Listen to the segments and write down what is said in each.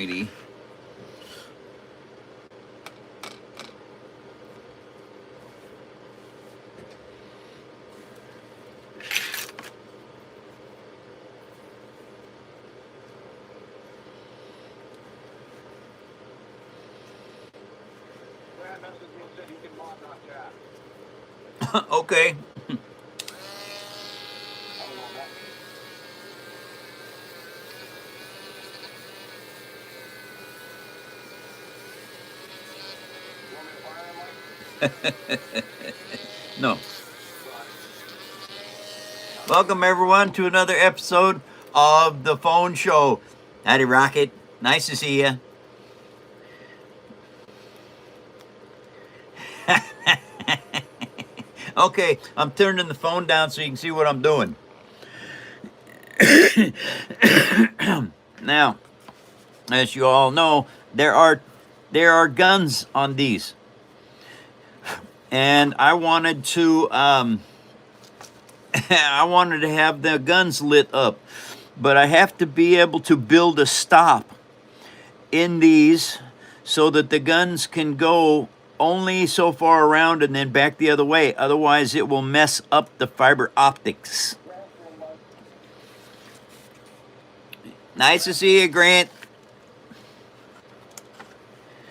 Alrighty. Okay. No. Welcome everyone to another episode of the Phone Show. Howdy, Rocket. Nice to see you. Okay, I'm turning the phone down so you can see what I'm doing. Now, as you all know, there are guns on these, and I wanted to I wanted to have the guns lit up, but I have to be able to build a stop in these so that the guns can go only so far around and then back the other way. Otherwise, it will mess up the fiber optics. Nice to see you, Grant.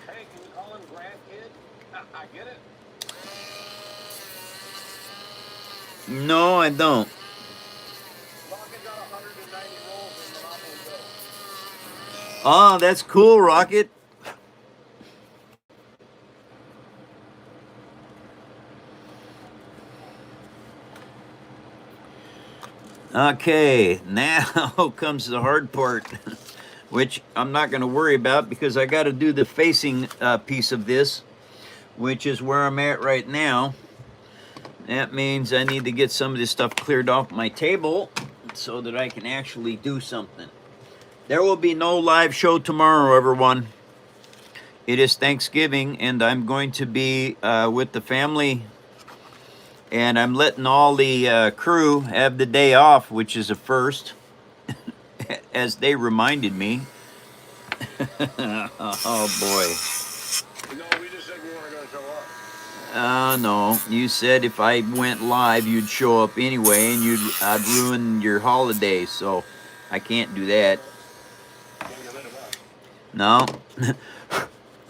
Hey, can you call him Grant, kid? I get it. No, I don't. Rocket got 190 rolls in Monopoly Go. Oh, that's cool, Rocket. Okay, now comes the hard part, which I'm not going to worry about because I got to do the facing piece of this, which is where I'm at right now. That means I need to get some of this stuff cleared off my table so that I can actually do something. There will be no live show tomorrow, everyone. It is Thanksgiving, and I'm going to be with the family, and I'm letting all the crew have the day off, which is a first, as they reminded me. Oh, boy. No, we just said we weren't going to show up. No. You said if I went live, you'd show up anyway, and I'd ruin your holiday, so I can't do that. No.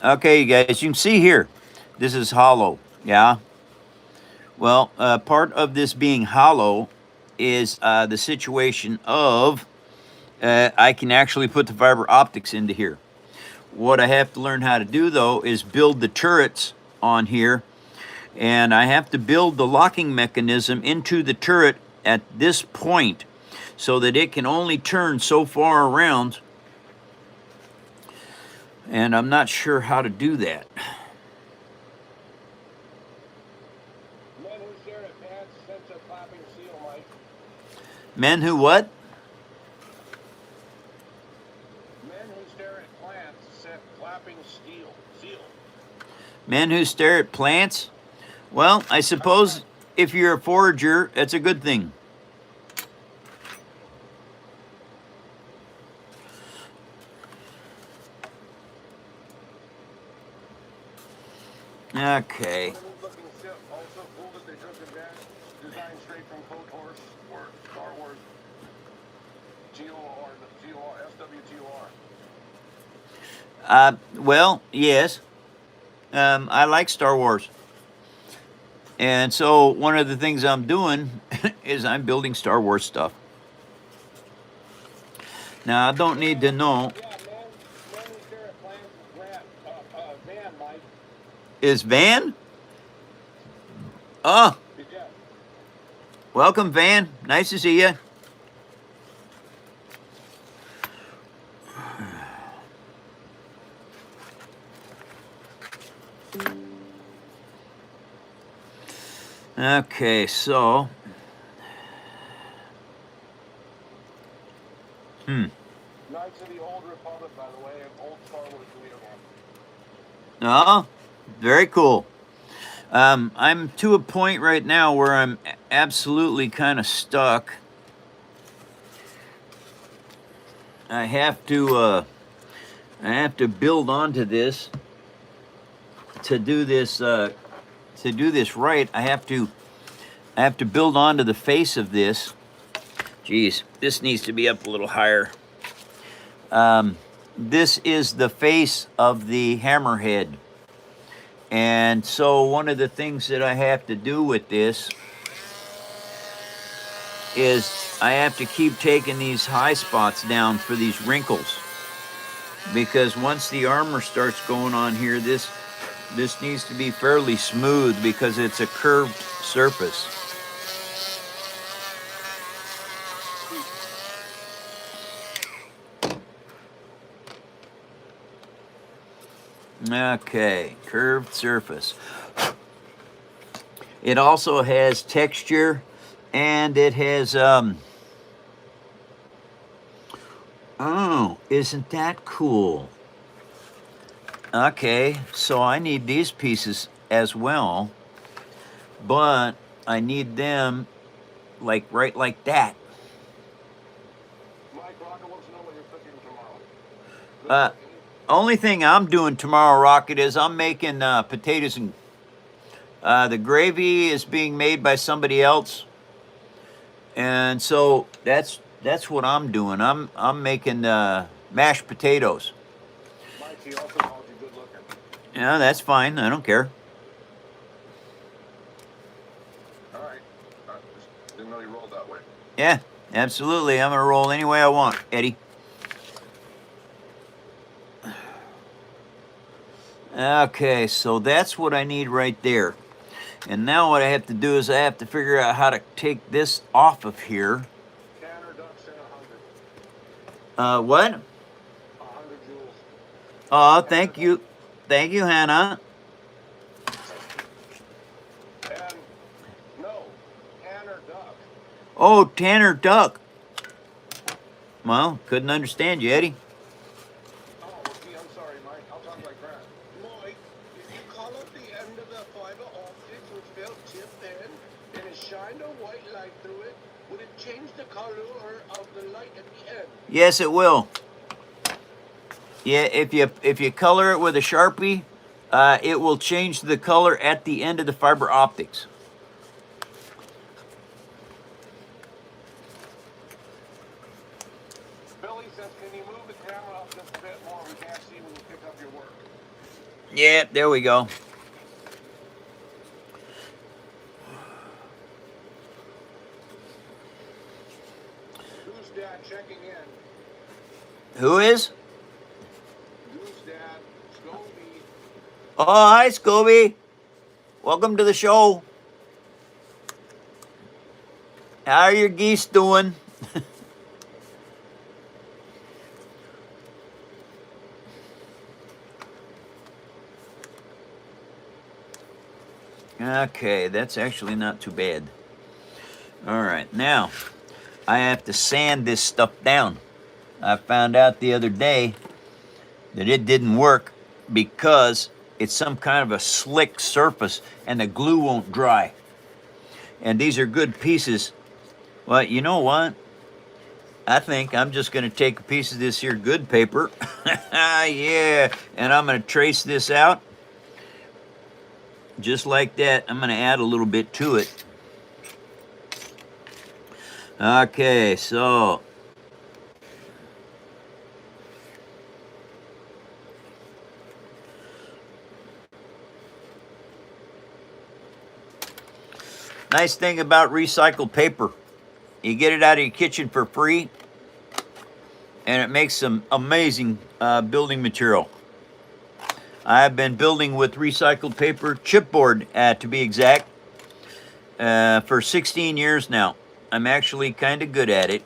Okay, you guys, you can see here, this is hollow, yeah? Well, part of this being hollow is the situation of I can actually put the fiber optics into here. What I have to learn how to do, though, is build the turrets on here, and I have to build the locking mechanism into the turret at this point so that it can only turn so far around, and I'm not sure how to do that. Men who stare at pants sense a clapping seal, Mike. Men who what? Men who stare at plants set clapping seal. Men who stare at plants? Well, I suppose if you're a forager, that's a good thing. Okay. Looking ship also cool that they took advantage, designed straight from KOTOR or Star Wars GOR, the SWTOR. Well, yes. I like Star Wars. And so one of the things I'm doing is I'm building Star Wars stuff. Now, I don't need to know. Yeah, men who stare at plants is Van, Mike. Is Van? Oh, Yeah. welcome, Van. Nice to see you. Okay, so. Knights of the Old Republic, by the way, an old Star Wars video game. Oh, very cool. I'm to a point right now where I'm absolutely kind of stuck. I have to I have to build onto this to do this right. I have to build onto the face of this. Geez, this needs to be up a little higher. This is the face of the hammerhead. And so one of the things that I have to do with this is I have to keep taking these high spots down for these wrinkles. Because once the armor starts going on here, this needs to be fairly smooth because it's a curved surface. Okay, curved surface. It also has texture, and it has oh, isn't that cool? Okay, so I need these pieces as well, but I need them like right like that. Mike Rocket wants to know what you're cooking tomorrow. Only thing I'm doing tomorrow, Rocket, is I'm making potatoes and the gravy is being made by somebody else, and so that's what I'm doing. I'm making mashed potatoes. Mike, he also called you good looking. Yeah, that's fine. I don't care. All right. Just didn't know you rolled that way. Yeah, absolutely. I'm gonna roll any way I want, Eddie. Okay, so that's what I need right there. And now what I have to do is I have to figure out how to take this off of here. Tanner ducks in 100. What? 100 joules. Oh, thank you. Thank you, Hannah. And no, Tanner duck. Oh, Tanner Duck. Well, couldn't understand you, Eddie. Oh, gee, I'm sorry, Mike. I'll talk like that. Mike, if you color the end of the fiber optic with felt tip pen and it shined a white light through it, would it change the color of the light at the end? Yes, it will. Yeah, if you color it with a Sharpie, it will change the color at the end of the fiber optics. Billy says, can you move the camera up just a bit more? We can't see when you pick up your work. Yeah, there we go. Who's dad checking in? Who is? Who's dad? Scobie. Oh, hi, Scooby. Welcome to the show. How are your geese doing? Okay, that's actually not too bad. All right, now I have to sand this stuff down. I found out the other day that it didn't work because it's some kind of a slick surface and the glue won't dry. And these are good pieces. Well, you know what? I think I'm just going to take a piece of this here good paper. Yeah, and I'm going to trace this out. Just like that. I'm going to add a little bit to it. Okay, so nice thing about recycled paper, you get it out of your kitchen for free, and it makes some amazing building material. I've been building with recycled paper, chipboard to be exact, for 16 years now. I'm actually kind of good at it.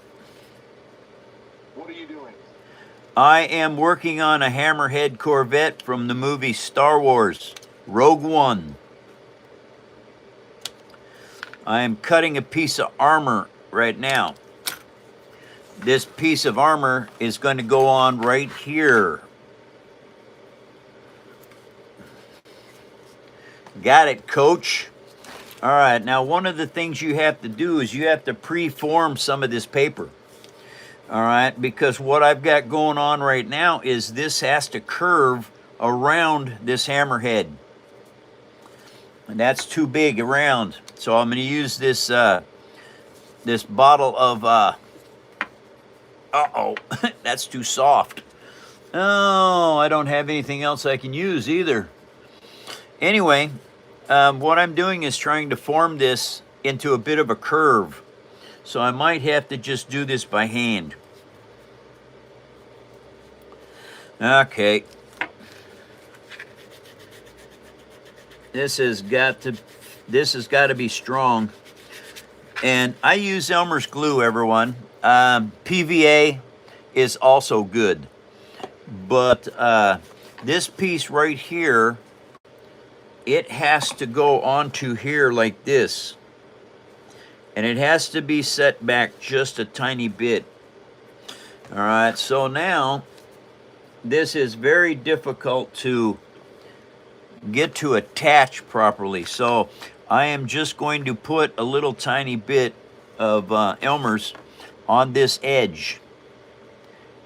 What are you doing? I am working on a hammerhead corvette from the movie Star Wars, Rogue One. I am cutting a piece of armor right now. This piece of armor is going to go on right here. Got it, coach. All right, now one of the things you have to do is you have to pre-form some of this paper. All right, because what I've got going on right now is this has to curve around this hammerhead. And that's too big around. So I'm going to use this this bottle of uh-oh, that's too soft. Oh, I don't have anything else I can use either. Anyway, what I'm doing is trying to form this into a bit of a curve. So I might have to just do this by hand. Okay. This has got to be strong. And I use Elmer's glue, everyone. PVA is also good. But this piece right here, it has to go onto here like this. And it has to be set back just a tiny bit. All right, so now this is very difficult to get to attach properly. So I am just going to put a little tiny bit of Elmer's on this edge.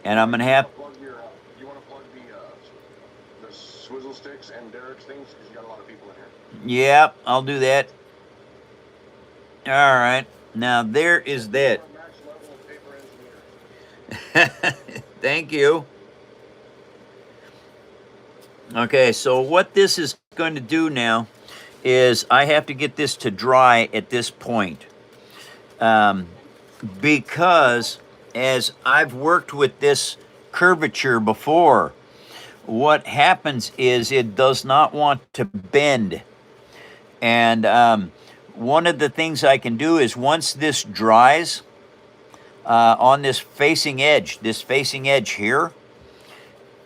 And I'm going to have... You want to plug the swizzle sticks and Derek's things? Because you got a lot of people in here. Yeah, I'll do that. All right. Now there is that. Max level of paper engineer. Thank you. Okay, so what this is going to do now is I have to get this to dry at this point. Because as I've worked with this curvature before, what happens is it does not want to bend. And one of the things I can do is once this dries on this facing edge here,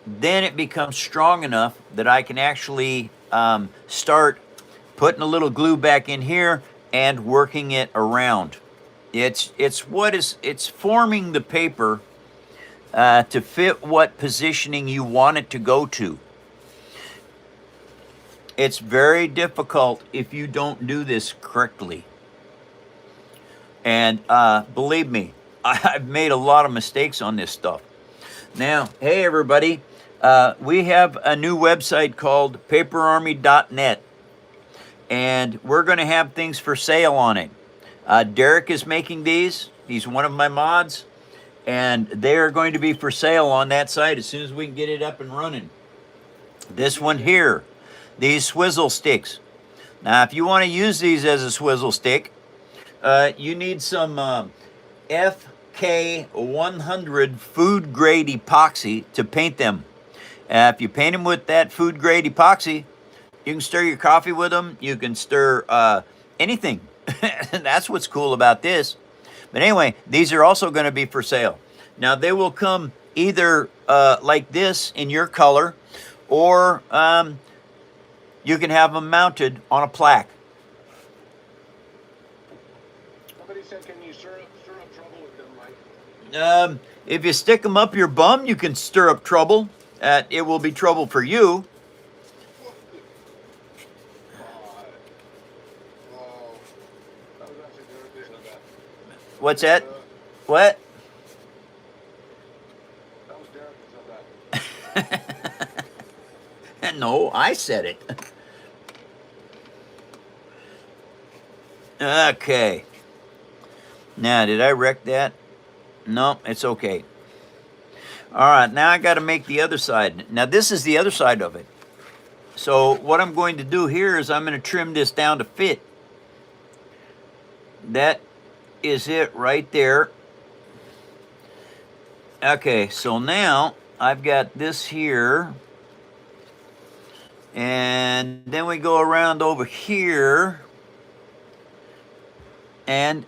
then it becomes strong enough that I can actually start putting a little glue back in here and working it around. It's forming the paper to fit what positioning you want it to go to. It's very difficult if you don't do this correctly. And believe me, I've made a lot of mistakes on this stuff. Now, hey everybody, we have a new website called paperarmy.net, and we're going to have things for sale on it. Derek is making these. He's one of my mods, and they are going to be for sale on that site as soon as we can get it up and running. This one here, these swizzle sticks. Now, if you want to use these as a swizzle stick, you need some FK100 food grade epoxy to paint them. If you paint them with that food grade epoxy, you can stir your coffee with them. You can stir anything. That's what's cool about this. But anyway, these are also going to be for sale. Now, they will come either like this in your color, or you can have them mounted on a plaque. Somebody said, can you stir up trouble with them, Mike? If you stick them up your bum, you can stir up trouble. It will be trouble for you. That was actually Derek that said that. What's that? What? That was Derek that said that. No, I said it. Okay. Now, did I wreck that? No, it's okay. All right, now I got to make the other side. Now, this is the other side of it. So what I'm going to do here is I'm going to trim this down to fit. That is it right there. Okay, so now I've got this here. And then we go around over here. And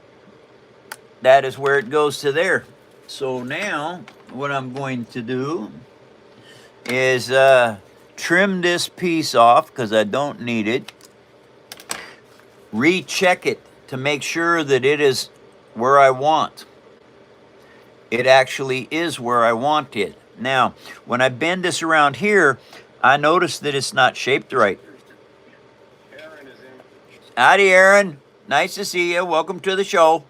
that is where it goes to there. So now what I'm going to do is trim this piece off because I don't need it. Recheck it to make sure that it is where I want. It actually is where I want it. Now, when I bend this around here, I notice that it's not shaped right. Aaron is in. Howdy, Aaron. Nice to see you. Welcome to the show.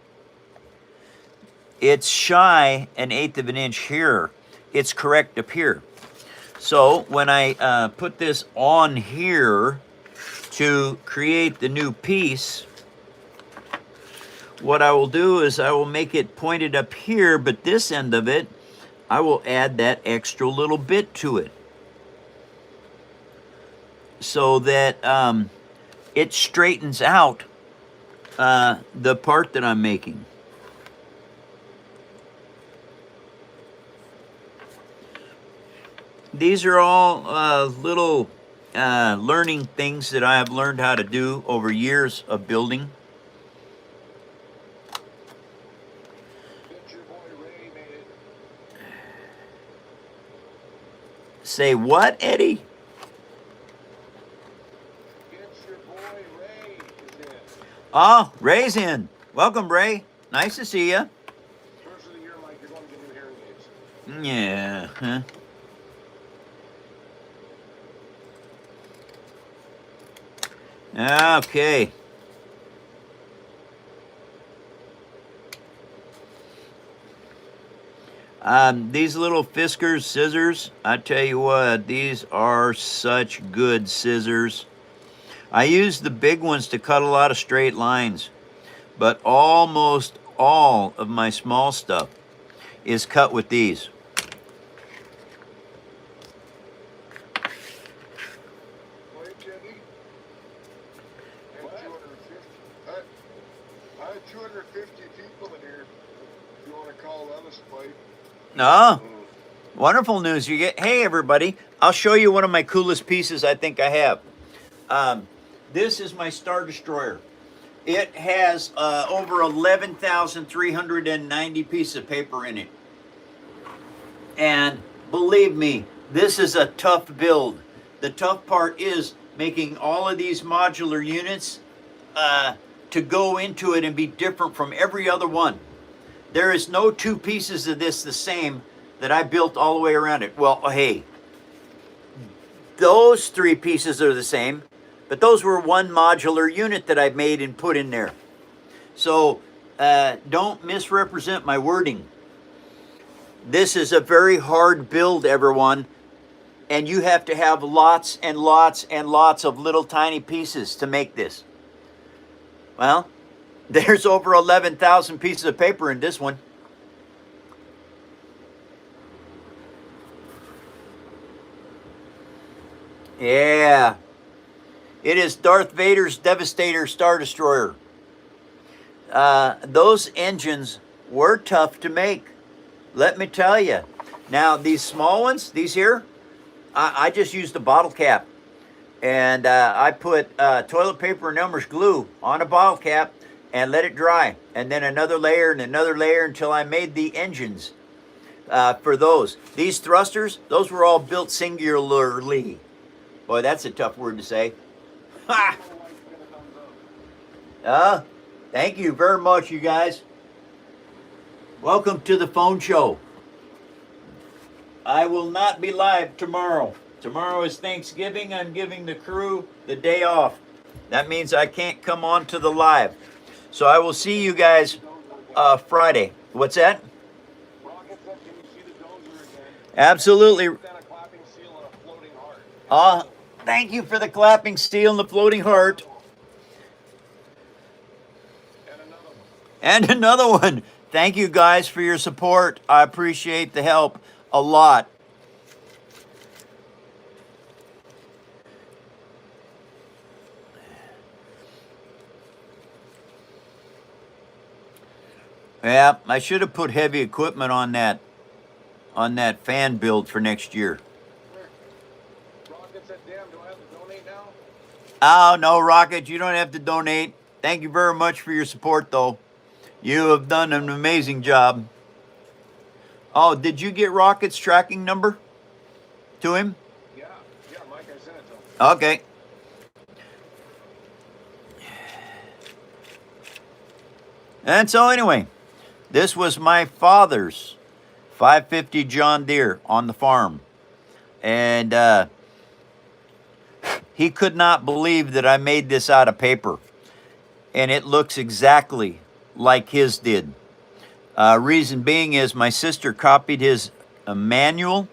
it's shy 1/8 of an inch here. It's correct up here. So when I put this on here to create the new piece, what I will do is I will make it pointed up here, but this end of it, I will add that extra little bit to it so that it straightens out the part that I'm making. These are all little learning things that I have learned how to do over years of building. Get your boy Ray made it. Say what, Eddie? Get your boy Ray is in. Oh, Ray's in. Welcome, Ray. Nice to see you. First of the year, Mike, you're going to get new hearing aids. Yeah. Huh? Okay. These little Fiskars scissors, I tell you what, these are such good scissors. I use the big ones to cut a lot of straight lines, but almost all of my small stuff is cut with these. Wait, Jenny. I had 250 people in here. If you want to call that a spike. Oh, wonderful news. You get, hey everybody, I'll show you one of my coolest pieces I think I have. This is my Star Destroyer. It has over 11,390 pieces of paper in it. And believe me, this is a tough build. The tough part is making all of these modular units to go into it and be different from every other one. There is no two pieces of this the same that I built all the way around it. Well, hey, those 3 pieces are the same, but those were one modular unit that I made and put in there. So don't misrepresent my wording. This is a very hard build, everyone, and you have to have lots and lots and lots of little tiny pieces to make this. Well, there's over 11,000 pieces of paper in this one. Yeah. It is Darth Vader's Devastator Star Destroyer. Those engines were tough to make. Let me tell you. Now, these small ones, these here, I just used a bottle cap. And I put toilet paper and Elmer's glue on a bottle cap and let it dry. And then another layer and another layer until I made the engines for those. These thrusters, those were all built singularly. Boy, that's a tough word to say. Ha! Thank you very much, you guys. Welcome to the phone show. I will not be live tomorrow. Tomorrow is Thanksgiving. I'm giving the crew the day off. That means I can't come on to the live. So I will see you guys Friday. What's that? Rocket said, can you see the dozer again? Absolutely. Then a clapping seal and a floating heart. Thank you for the clapping steel and the floating heart. And another one. And another one. Thank you guys for your support. I appreciate the help a lot. Yeah, I should have put heavy equipment on that fan build for next year. Rocket said, damn, do I have to donate now? Oh, no, Rocket, you don't have to donate. Thank you very much for your support, though. You have done an amazing job. Oh, did you get Rocket's tracking number to him? Yeah, Mike, I sent it to him. Okay. And so anyway, this was my father's 550 John Deere on the farm. And he could not believe that I made this out of paper. And it looks exactly like his did. Reason being is my sister copied his manual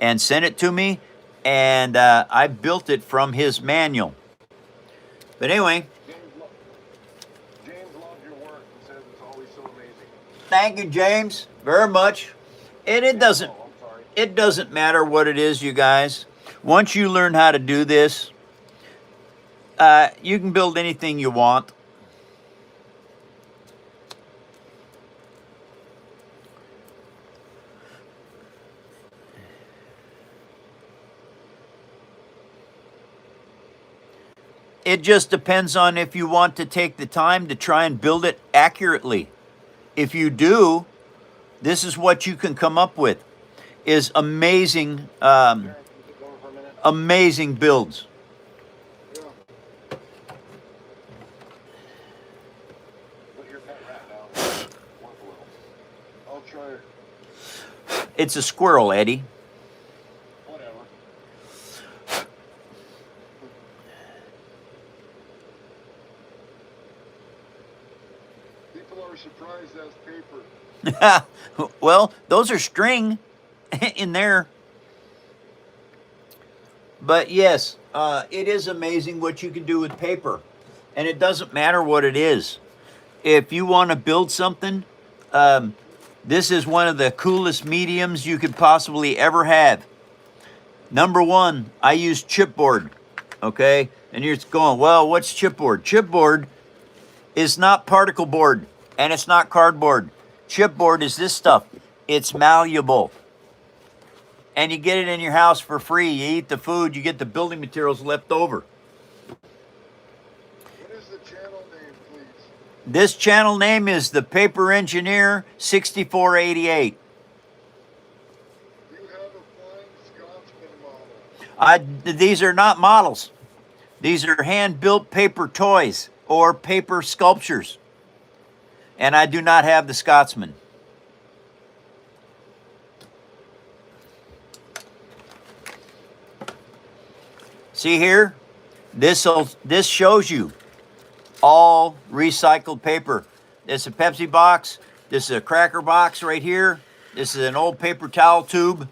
and sent it to me, and I built it from his manual. But anyway, James loves your work and says it's always so amazing. thank you, James, very much. And it doesn't Oh, I'm sorry. it doesn't matter what it is, you guys. Once you learn how to do this, you can build anything you want. It just depends on if you want to take the time to try and build it accurately. If you do, this is what you can come up with, is amazing, Darren, can you get going for a minute? amazing builds. Yeah. Put your pet rat down. Work a little. I'll try. It's a squirrel, Eddie. Whatever. People are surprised that's paper. Well, those are string in there. But yes, it is amazing what you can do with paper. And it doesn't matter what it is. If you want to build something, this is one of the coolest mediums you could possibly ever have. Number one, I use chipboard. Okay? And you're going, well, what's chipboard? Chipboard is not particle board, and it's not cardboard. Chipboard is this stuff. It's malleable. And you get it in your house for free. You eat the food, you get the building materials left over. What is the channel name, please? This channel name is the Paper Engineer 6488. You have a flying Scotsman model. These are not models. These are hand-built paper toys or paper sculptures. And I do not have the Scotsman. See here? This shows you all recycled paper. This is a Pepsi box. This is a cracker box right here. This is an old paper towel tube.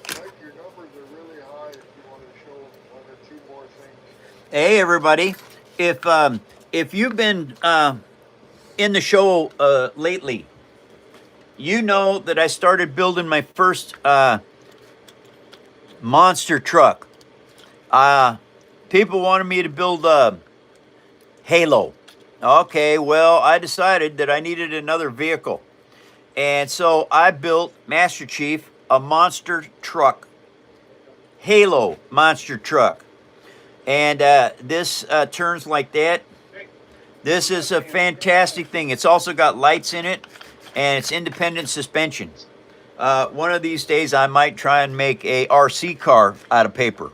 Mike, your numbers are really high if you want to show one or two more things. Hey everybody, if you've been in the show lately, you know that I started building my first monster truck. People wanted me to build a Halo. Okay, well, I decided that I needed another vehicle. And so I built Master Chief a monster truck. Halo monster truck. And this turns like that. This is a fantastic thing. It's also got lights in it, and it's independent suspension. One of these days, I might try and make a RC car out of paper.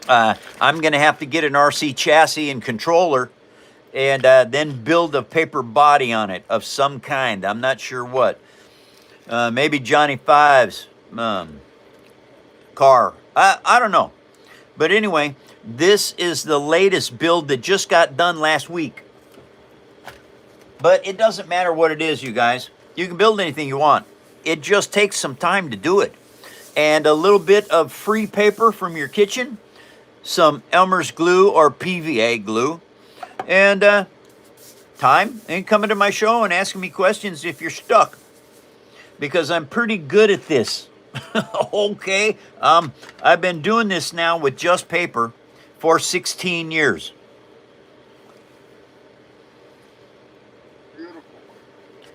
I'm going to have to get an RC chassis and controller, and then build a paper body on it of some kind. I'm not sure what. Maybe Johnny Five's car. I don't know. But anyway, this is the latest build that just got done last week. But it doesn't matter what it is, you guys. You can build anything you want. It just takes some time to do it. And a little bit of free paper from your kitchen, some Elmer's glue or PVA glue, and time, and coming to my show and asking me questions if you're stuck. Because I'm pretty good at this. Okay? I've been doing this now with just paper for 16 years. Beautiful.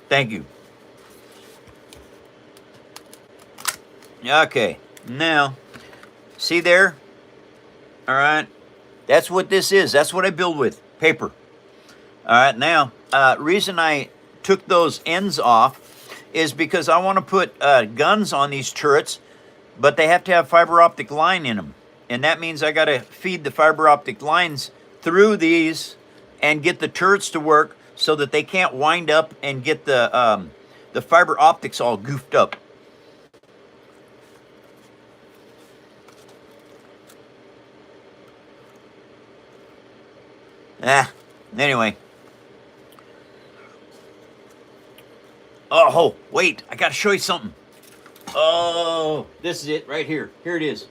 Thank you. Okay, now, see there? All right, that's what this is. That's what I build with, paper. All right, now, reason I took those ends off is because I want to put guns on these turrets, but they have to have fiber optic line in them. And that means I got to feed the fiber optic lines through these and get the turrets to work so that they can't wind up and get the fiber optics all goofed up. Anyway. Oh, wait, I gotta show you something. Oh, this is it right here. Here it is.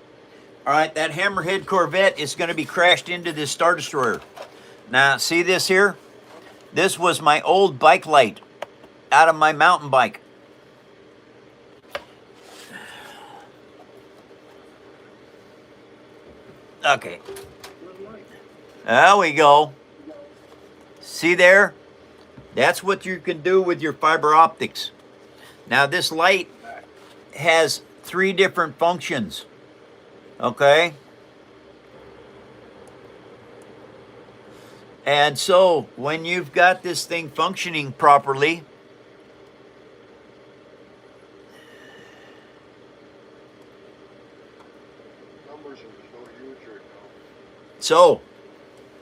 All right, that Hammerhead Corvette is gonna be crashed into this Star Destroyer. Now, see this here? This was my old bike light out of my mountain bike. Okay. There we go. See there? That's what you can do with your fiber optics. Now this light has 3 different functions. Okay? And so when you've got this thing functioning properly, so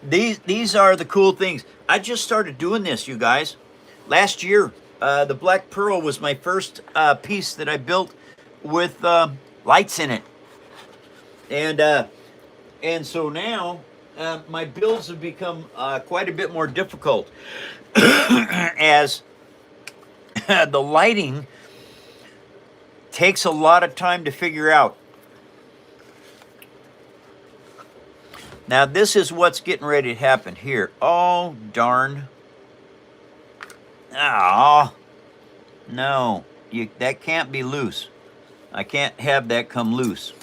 these are the cool things. I just started doing this, you guys. Last year, the Black Pearl was my first piece that I built with lights in it. And so now my builds have become quite a bit more difficult as the lighting takes a lot of time to figure out. Now this is what's getting ready to happen here. Oh, darn. Ah, no, that can't be loose. I can't have that come loose.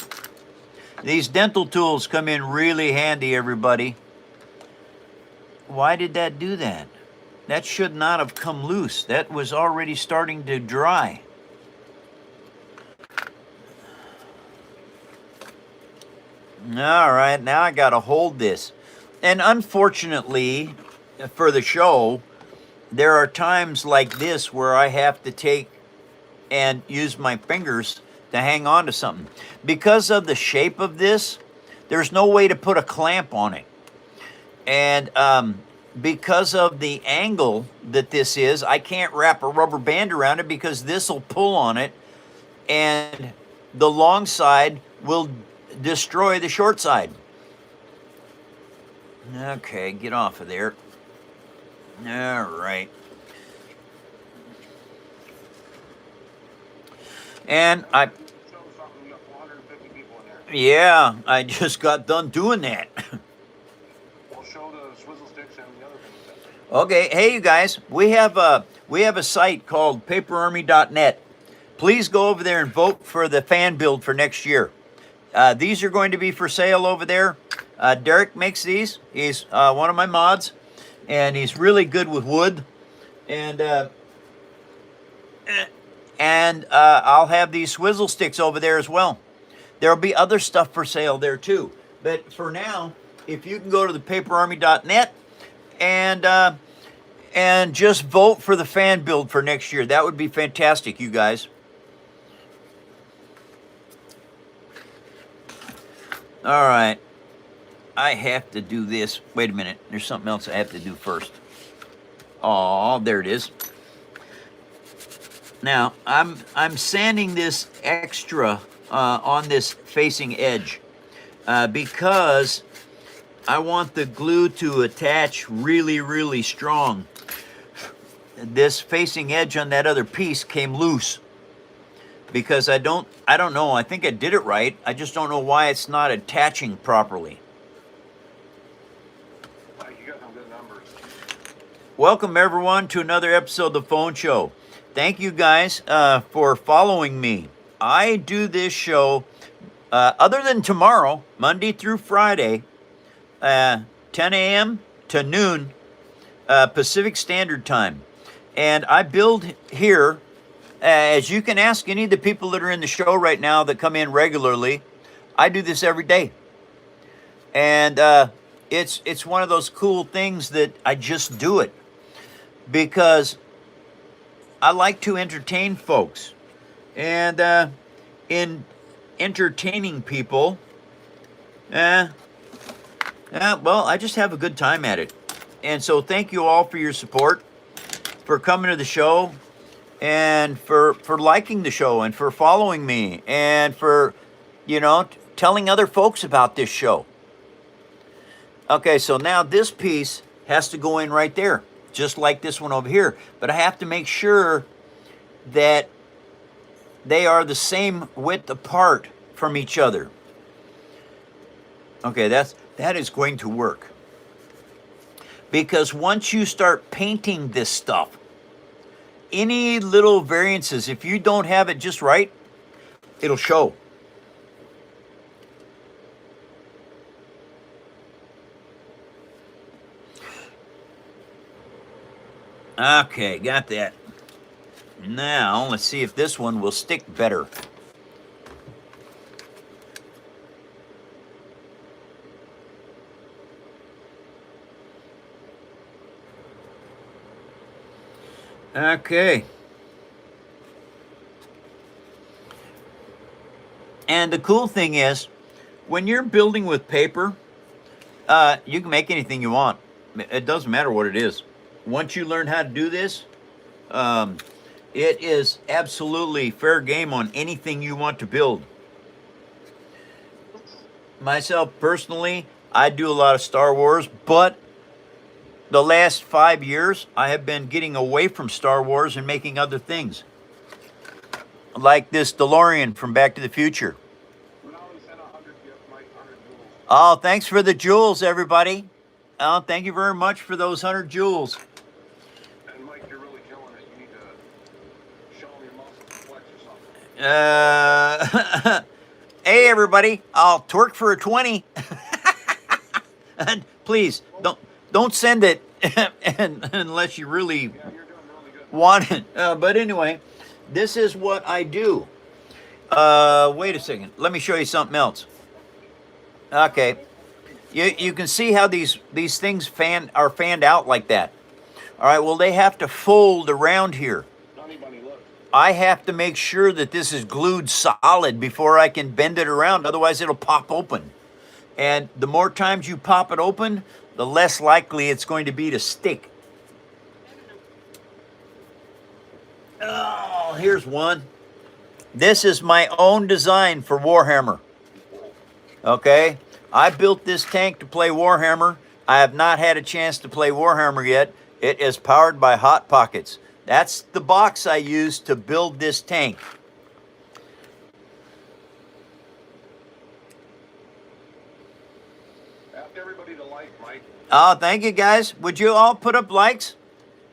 These dental tools come in really handy, everybody. Why did that do that? That should not have come loose. That was already starting to dry. All right, now I got to hold this. And unfortunately, for the show, there are times like this where I have to take and use my fingers to hang on to something. Because of the shape of this, there's no way to put a clamp on it. And because of the angle that this is, I can't wrap a rubber band around it because this will pull on it and the long side will destroy the short side. Okay, get off of there. All right. And yeah, I just got done doing that. We'll show the swizzle sticks and the other things. Okay, hey you guys, we have a site called paperarmy.net. Please go over there and vote for the fan build for next year. These are going to be for sale over there. Derek makes these. He's one of my mods, and he's really good with wood. And I'll have these swizzle sticks over there as well. There'll be other stuff for sale there too. But for now, if you can go to the paperarmy.net and just vote for the fan build for next year, that would be fantastic, you guys. All right, I have to do this. Wait a minute, there's something else I have to do first. Oh, there it is. Now, I'm sanding this extra on this facing edge because I want the glue to attach really, really strong. This facing edge on that other piece came loose because I don't know. I think I did it right. I just don't know why it's not attaching properly. You got some good numbers. Welcome everyone to another episode of The Phone Show. Thank you guys for following me. I do this show other than tomorrow, Monday through Friday, 10 a.m. to noon Pacific Standard Time. And I build here. As you can ask any of the people that are in the show right now that come in regularly, I do this every day. And it's one of those cool things that I just do it because I like to entertain folks. And in entertaining people, well, I just have a good time at it. And so thank you all for your support, for coming to the show, and for liking the show, and for following me, and for, telling other folks about this show. Okay, so now this piece has to go in right there, just like this one over here. But I have to make sure that they are the same width apart from each other. Okay, that is going to work. Because once you start painting this stuff, any little variances, if you don't have it just right, it'll show. Okay, got that. Now, let's see if this one will stick better. Okay. And the cool thing is, when you're building with paper, you can make anything you want. It doesn't matter what it is. Once you learn how to do this, it is absolutely fair game on anything you want to build. Myself personally, I do a lot of Star Wars, but the last 5 years, I have been getting away from Star Wars and making other things. Like this DeLorean from Back to the Future. Oh, thanks for the jewels, everybody. Oh, thank you very much for those 100 jewels. And Mike, you're really killing it. You need to show them your muscles and flex or something. Hey, everybody, I'll twerk for a 20. And please, don't send it unless you really Yeah, you're doing really good. want it. But anyway, this is what I do. Wait a second. Let me show you something else. Okay. You can see how these things are fanned out like that. All right, well, they have to fold around here. Bunny, look. I have to make sure that this is glued solid before I can bend it around. Otherwise, it'll pop open. And the more times you pop it open, the less likely it's going to be to stick. Oh, here's one. This is my own design for Warhammer. Okay? I built this tank to play Warhammer. I have not had a chance to play Warhammer yet. It is powered by Hot Pockets. That's the box I used to build this tank. Ask everybody to like, Mike. Oh, thank you, guys. Would you all put up likes?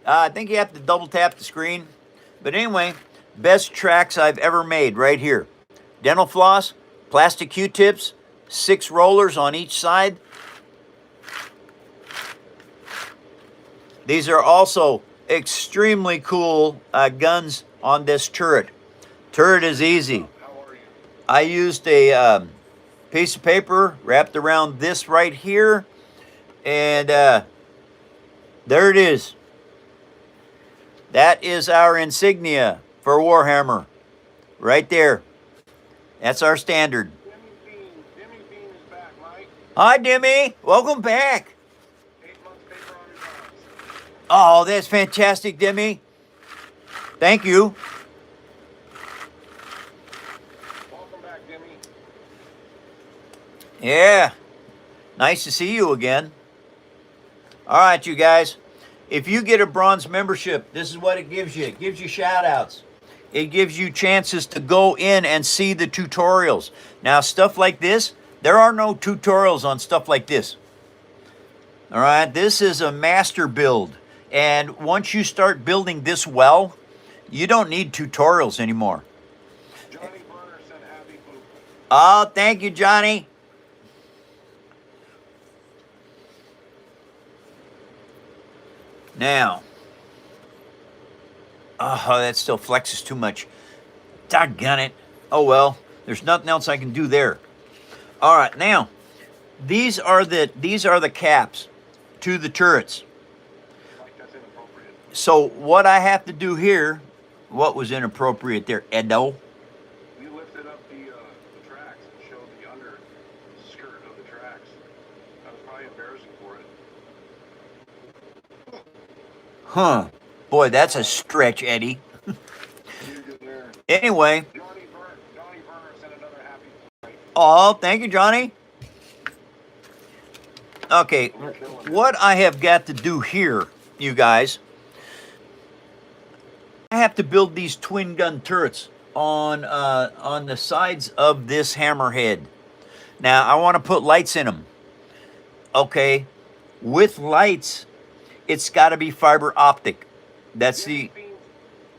I think you have to double tap the screen. But anyway, best tracks I've ever made right here. Dental floss, plastic Q-tips, 6 rollers on each side. These are also extremely cool guns on this turret. Turret is easy. How are you? I used a piece of paper wrapped around this right here, and there it is. That is our insignia for Warhammer, right there. That's our standard. Dimmy Bean is back, Mike. Hi, Dimmy. Welcome back. 8 months paper on your dogs. Oh, that's fantastic, Dimmy. Thank you. Welcome back, Dimmy. Yeah. Nice to see you again. All right, you guys. If you get a bronze membership, this is what it gives you. It gives you shout outs. It gives you chances to go in and see the tutorials. Now, stuff like this, there are no tutorials on stuff like this. All right, this is a master build. And once you start building this well, you don't need tutorials anymore. Johnny Burner said happy poop. Oh, thank you, Johnny. Now, oh, that still flexes too much. Doggone it. Oh well, there's nothing else I can do there. All right, now these are the caps to the turrets. Mike, that's inappropriate. So what I have to do here, what was inappropriate there, Edo? You lifted up the tracks and showed the under skirt of the tracks. That was probably embarrassing for it. Huh. Boy, that's a stretch, Eddie. You did there. Anyway, Johnny Burner said another happy poop. oh, thank you, Johnny. Okay, what I have got to do here, you guys, I have to build these twin gun turrets on the sides of this hammerhead. Now I want to put lights in them. Okay, with lights, it's got to be fiber optic. That's Jimmy the. Beans,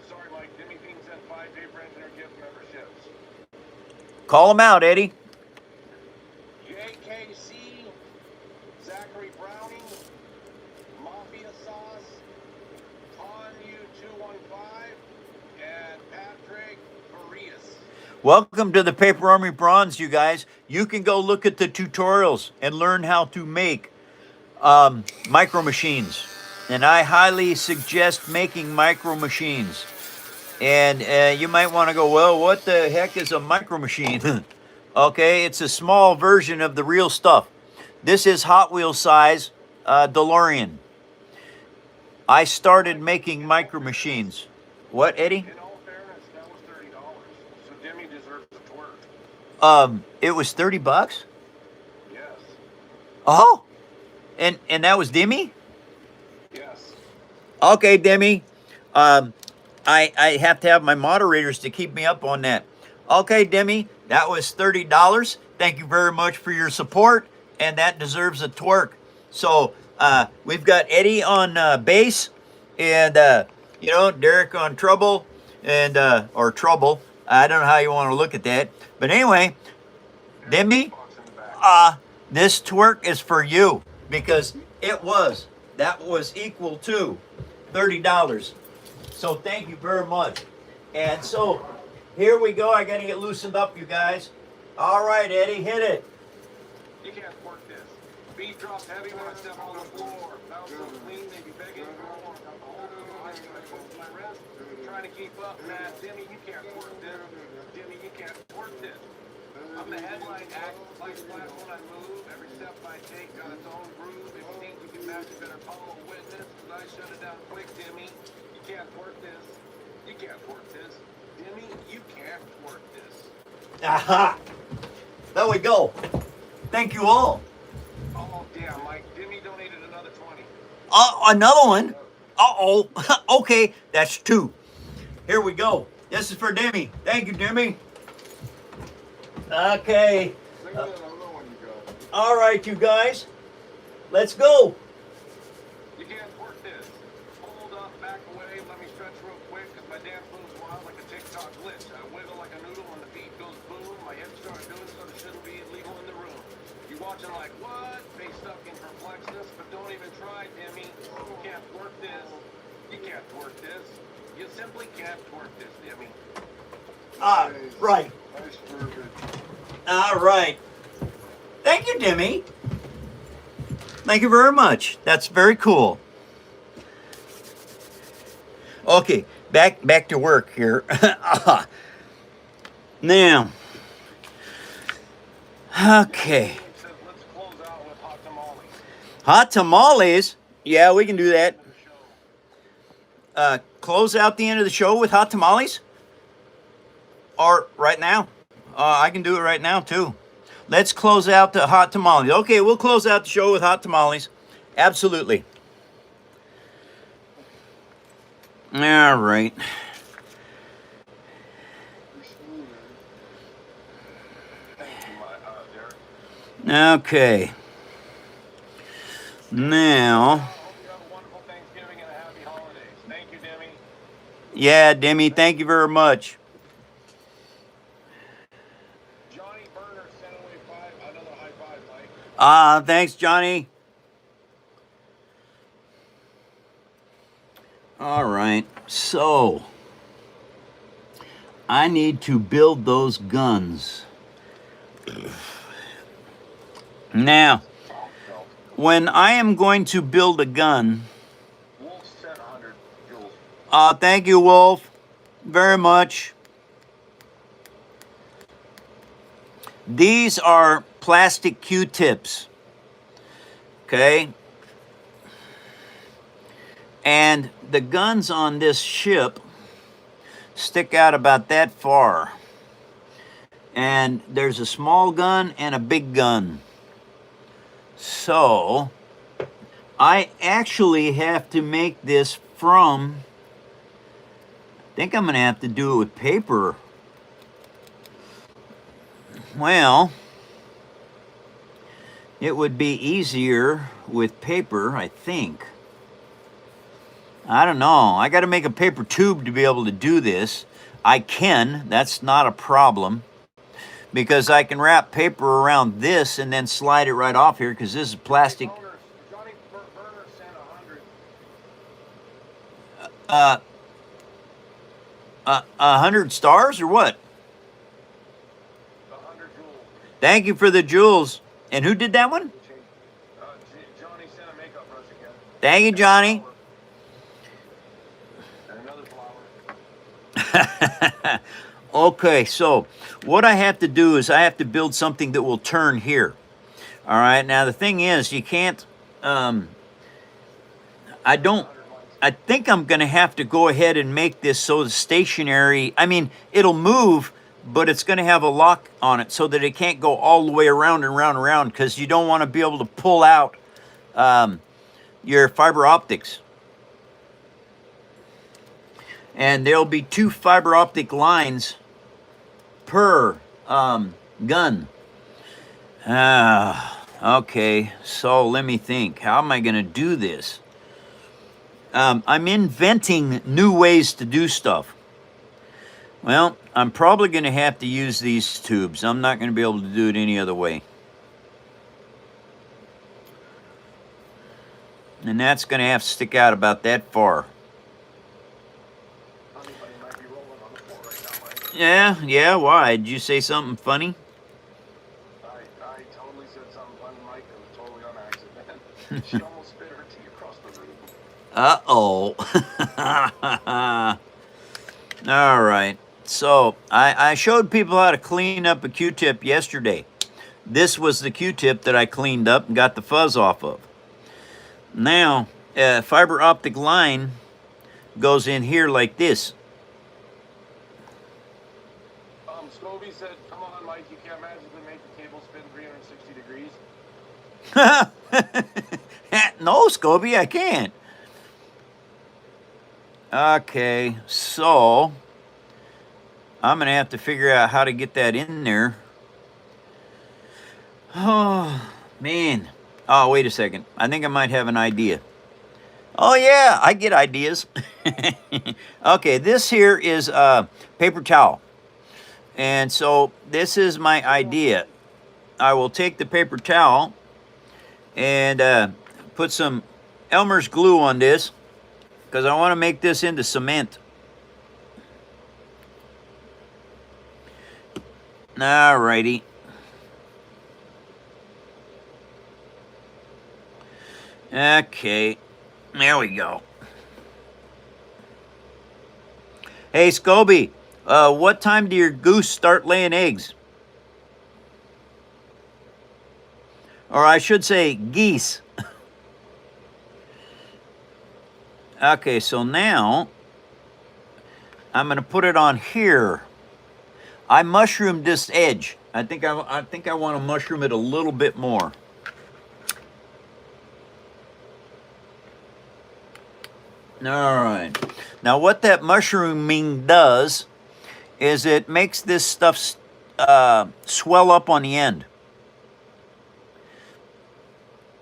sorry, Mike. Jimmy Beans sent 5 paper engineer gift memberships. Call them out, Eddie. JKC, Zachary Browning, Mafia Sauce, Con U215, and Patrick Farias. Welcome to the Paper Army Bronze, you guys. You can go look at the tutorials and learn how to make micro machines. And I highly suggest making micro machines. And you might want to go, well, what the heck is a micro machine? Okay, it's a small version of the real stuff. This is Hot Wheels size DeLorean. I started making micro machines. What, Eddie? In all fairness, that was $30. So Jimmy deserves a twerk. It was $30. Yes. Oh, and that was Demi? Yes. Okay, Demi. I have to have my moderators to keep me up on that. Okay, Demi, that was $30. Thank you very much for your support, and that deserves a twerk. So we've got Eddie on bass, and Derek on treble, and or trouble. I don't know how you want to look at that, but anyway, Demi, Box in the back. this twerk is for you because that was equal to $30. So thank you very much. And so here we go. I got to get loosened up, you guys. All right, Eddie, hit it. You can't work this. Beat drops heavy when I step on the floor. Bounce so clean, they be begging for more. Got the whole room ice on my wrist. Trying to keep up, man. Jimmy, you can't work this. Jimmy, you can't work this. I'm the headline act. Lights flash when I move. Every step I take got its own groove. If you think you can match, you better call a witness. Cause I shut it down quick, Jimmy. You can't work this. You can't work this. Jimmy, you can't work this. Aha! There we go. Thank you all. Oh, damn, Mike. Jimmy donated another 20. Another one. Uh-oh. Okay, that's 2. Here we go. This is for Demi. Thank you, Demi. Okay. All right, you guys. Let's go. You can't work this. Hold up, back away, let me stretch real quick, cause my dance moves wild like a TikTok glitch. I wiggle like a noodle when the beat goes boom. My hips start doing stuff that shouldn't be illegal in the room. You watching like, what? Face stuck in perplexness, but don't even try, Demi. You can't work this. You can't work this. You simply can't work this, Demi. Right. Nice verbiage. All right. Thank you, Demi. Thank you very much. That's very cool. Okay, back to work here. Now, okay. Says, let's close out with hot tamales. Hot tamales? Yeah, we can do that. The show. Close out the end of the show with hot tamales? Or right now? I can do it right now, too. Let's close out the hot tamales. Okay, we'll close out the show with hot tamales. Absolutely. All right. Thank you, Derek. Okay. Now, I hope you have a wonderful Thanksgiving and a happy holidays. Thank you, Demi. yeah, Demi, thank you very much. Johnny Burner sent away 5. Another high five, Mike. Thanks, Johnny. All right, so I need to build those guns. Now, when I am going to build a gun, Wolf sent 100 joules. thank you, Wolf, very much. These are plastic Q-tips, okay? And the guns on this ship stick out about that far. And there's a small gun and a big gun. So I actually have to make this from, I think I'm going to have to do it with paper. Well, it would be easier with paper, I think. I don't know. I got to make a paper tube to be able to do this. I can. That's not a problem. Because I can wrap paper around this and then slide it right off here because this is plastic. Hey, Boners, Johnny Burner sent 100. Uh, 100 stars or what? 100 jewels. Thank you for the jewels. And who did that one? Johnny sent a makeup brush again. Thank you, Johnny. And another flower. Okay, so what I have to do is I have to build something that will turn here. All right, now the thing is, you can't, I think I'm going to have to go ahead and make this so it's stationary. I mean, it'll move, but it's going to have a lock on it so that it can't go all the way around and around and around because you don't want to be able to pull out your fiber optics. And there'll be 2 fiber optic lines per gun. Okay, so let me think. How am I going to do this? I'm inventing new ways to do stuff. Well, I'm probably going to have to use these tubes. I'm not going to be able to do it any other way. And that's going to have to stick out about that far. Anybody might be rolling on the floor right now, Mike. Yeah, why? Did you say something funny? I totally said something funny, Mike. It was totally on accident. She almost spit her tea across the room. Uh-oh. All right. So I showed people how to clean up a Q-tip yesterday. This was the Q-tip that I cleaned up and got the fuzz off of. Now, a fiber optic line goes in here like this. Scobie said, come on, Mike, you can't magically make the table spin 360 degrees. No, Scobie, I can't. Okay, so I'm going to have to figure out how to get that in there. Oh, man. Oh, wait a second. I think I might have an idea. Oh, yeah, I get ideas. Okay, this here is a paper towel. And so this is my idea. I will take the paper towel and put some Elmer's glue on this because I want to make this into cement. All righty. Okay, there we go. Hey, Scobie, what time do your goose start laying eggs? Or I should say geese. Okay, so now I'm going to put it on here. I mushroomed this edge. I think I want to mushroom it a little bit more. All right. Now what that mushrooming does is it makes this stuff swell up on the end.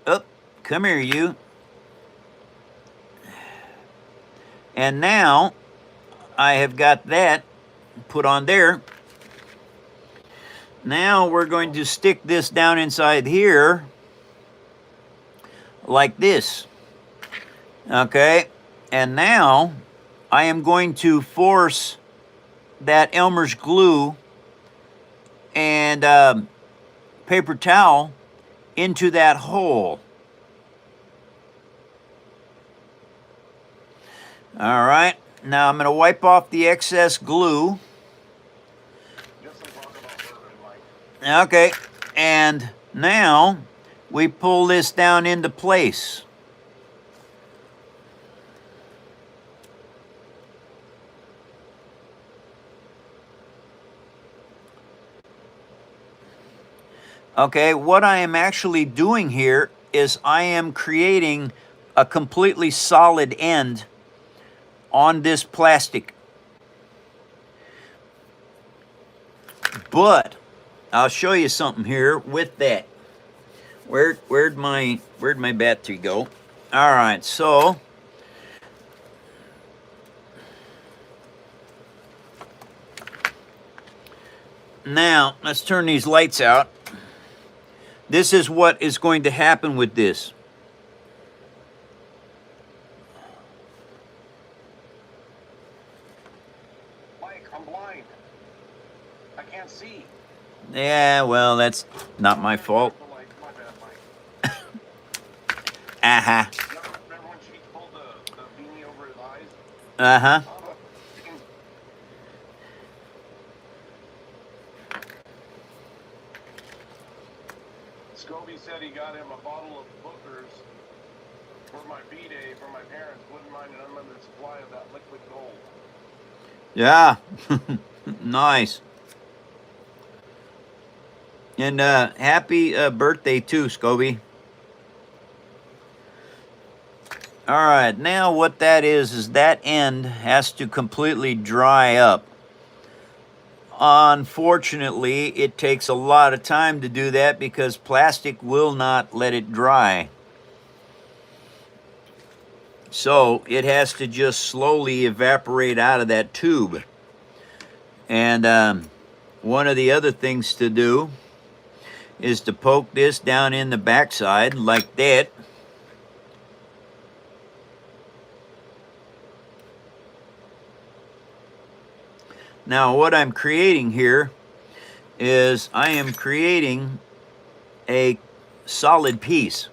Oh, come here, you. And now I have got that put on there. Now we're going to stick this down inside here like this. Okay, and now I am going to force that Elmer's glue and paper towel into that hole. All right, now I'm going to wipe off the excess glue. Okay, and now we pull this down into place. Okay, what I am actually doing here is I am creating a completely solid end on this plastic. But I'll show you something here with that. Where'd my battery go? All right, so now let's turn these lights out. This is what is going to happen with this. Mike, I'm blind. I can't see. Yeah, well, that's not my fault. My bad, Mike. Uh-huh. Remember when she pulled the beanie over his eyes? Uh-huh. Scobie said he got him a bottle of Booker's for my B-Day for my parents. Wouldn't mind an unlimited supply of that liquid gold. Yeah. Nice. And happy birthday too, Scobie. All right, now what that is that end has to completely dry up. Unfortunately, it takes a lot of time to do that because plastic will not let it dry. So it has to just slowly evaporate out of that tube. And one of the other things to do is to poke this down in the backside like that. Now what I'm creating here is I am creating a solid piece.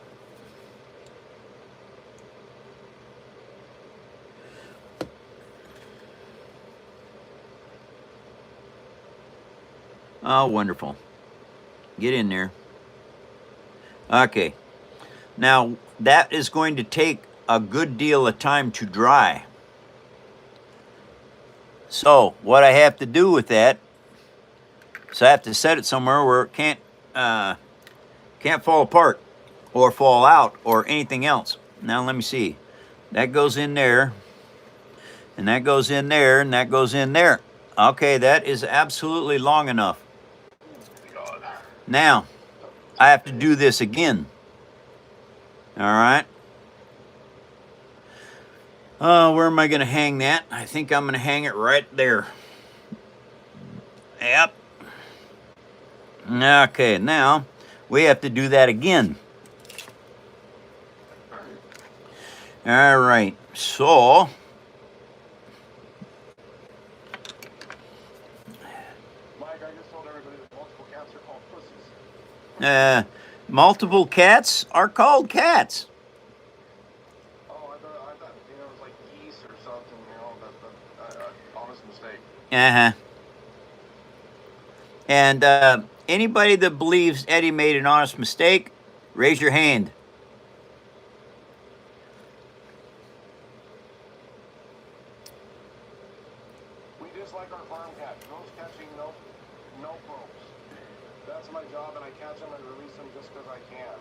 Oh, wonderful. Get in there. Okay. Now that is going to take a good deal of time to dry. So what I have to do with that is I have to set it somewhere where it can't fall apart or fall out or anything else. Now let me see. That goes in there, and that goes in there, and that goes in there. Okay, that is absolutely long enough. Now I have to do this again. All right. Where am I going to hang that? I think I'm going to hang it right there. Yep. Okay, now we have to do that again. All right, so Mike, I just told everybody that multiple cats are called pussies. multiple cats are called cats. Oh, I thought it was like geese or something, honest mistake. Uh-huh. And anybody that believes Eddie made an honest mistake, raise your hand. We just like our farm cat. Ghost catching, no ropes. That's my job, and I catch them and release them just because I can.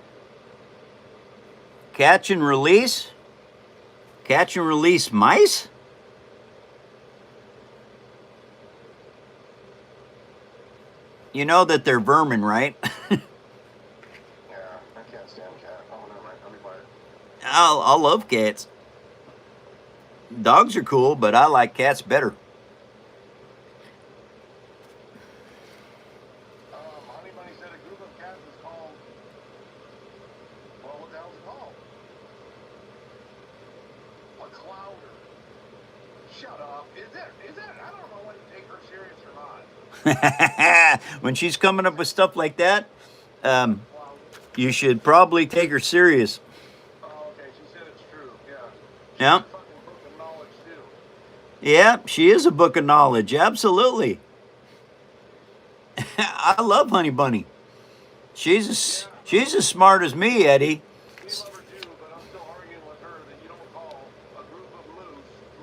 Catch and release? Catch and release mice? You know that they're vermin, right? Yeah, I can't stand cat. Oh, never mind. I'll be quiet. I love cats. Dogs are cool, but I like cats better. Honey Bunny said a group of cats is called. Well, what the hell is it called? A clouder. Shut up. Is that? I don't know when to take her serious or not. When she's coming up with stuff like that, you should probably take her serious. Oh, okay. She said it's true. Yeah. Yeah. Fucking book of knowledge too. Yeah, she is a book of knowledge. Absolutely. I love Honey Bunny. She's as smart as me, Eddie. We love her too, but I'm still arguing with her that you don't call a group of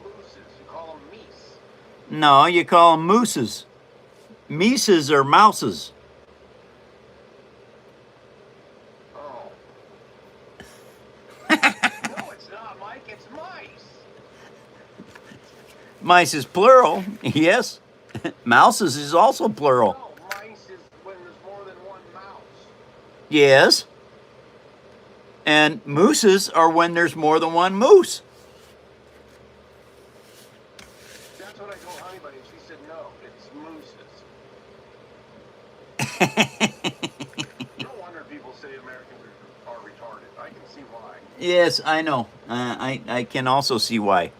mooses. You call them meese. No, you call them mooses. Mises are mouses. Mice is plural, yes. Mouses is also plural, No, mice is when there's more than one mouse. yes. And mooses are when there's more than one moose. That's what I told Honeybuddy, and she said no, it's mooses. No wonder people say Americans are retarded. I can see why. Yes, I know. I can also see why.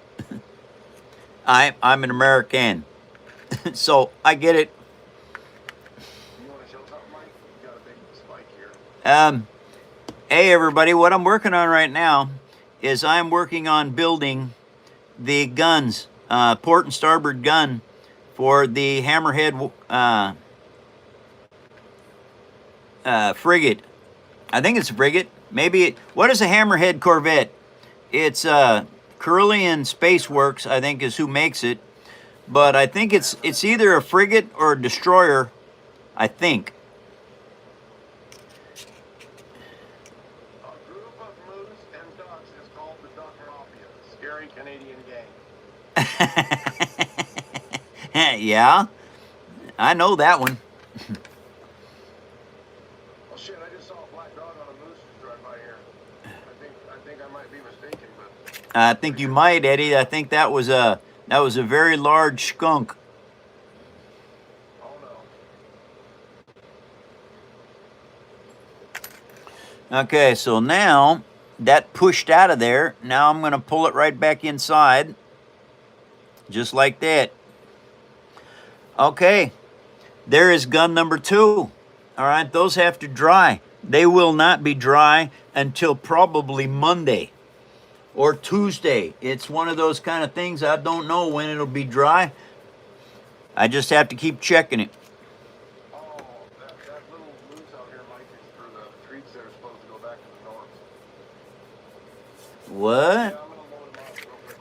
I'm an American, so I get it. You want to show something, Mike? You got a big spike here. Hey everybody, what I'm working on right now is I'm working on building the guns, port and starboard gun for the Hammerhead frigate. I think it's a frigate. Maybe what is a Hammerhead corvette? It's Carillion Space Works, I think, is who makes it. But I think it's either a frigate or a destroyer, I think. A group of moose and ducks is called the Duck Mafia, scary Canadian gang. Yeah, I know that one. Oh shit! I just saw a black dog on a moose just drive by here. I think I might be mistaken, but I think you might, Eddie. I think that was a very large skunk. oh no. Okay, so now that pushed out of there. Now I'm going to pull it right back inside, just like that. Okay, there is gun number 2. All right, those have to dry. They will not be dry until probably Monday or Tuesday. It's one of those kind of things. I don't know when it'll be dry. I just have to keep checking it. Oh, that little moose out here, Mike, is for the treats that are supposed to go back to the north. What? Yeah, I'm gonna load them up real quick,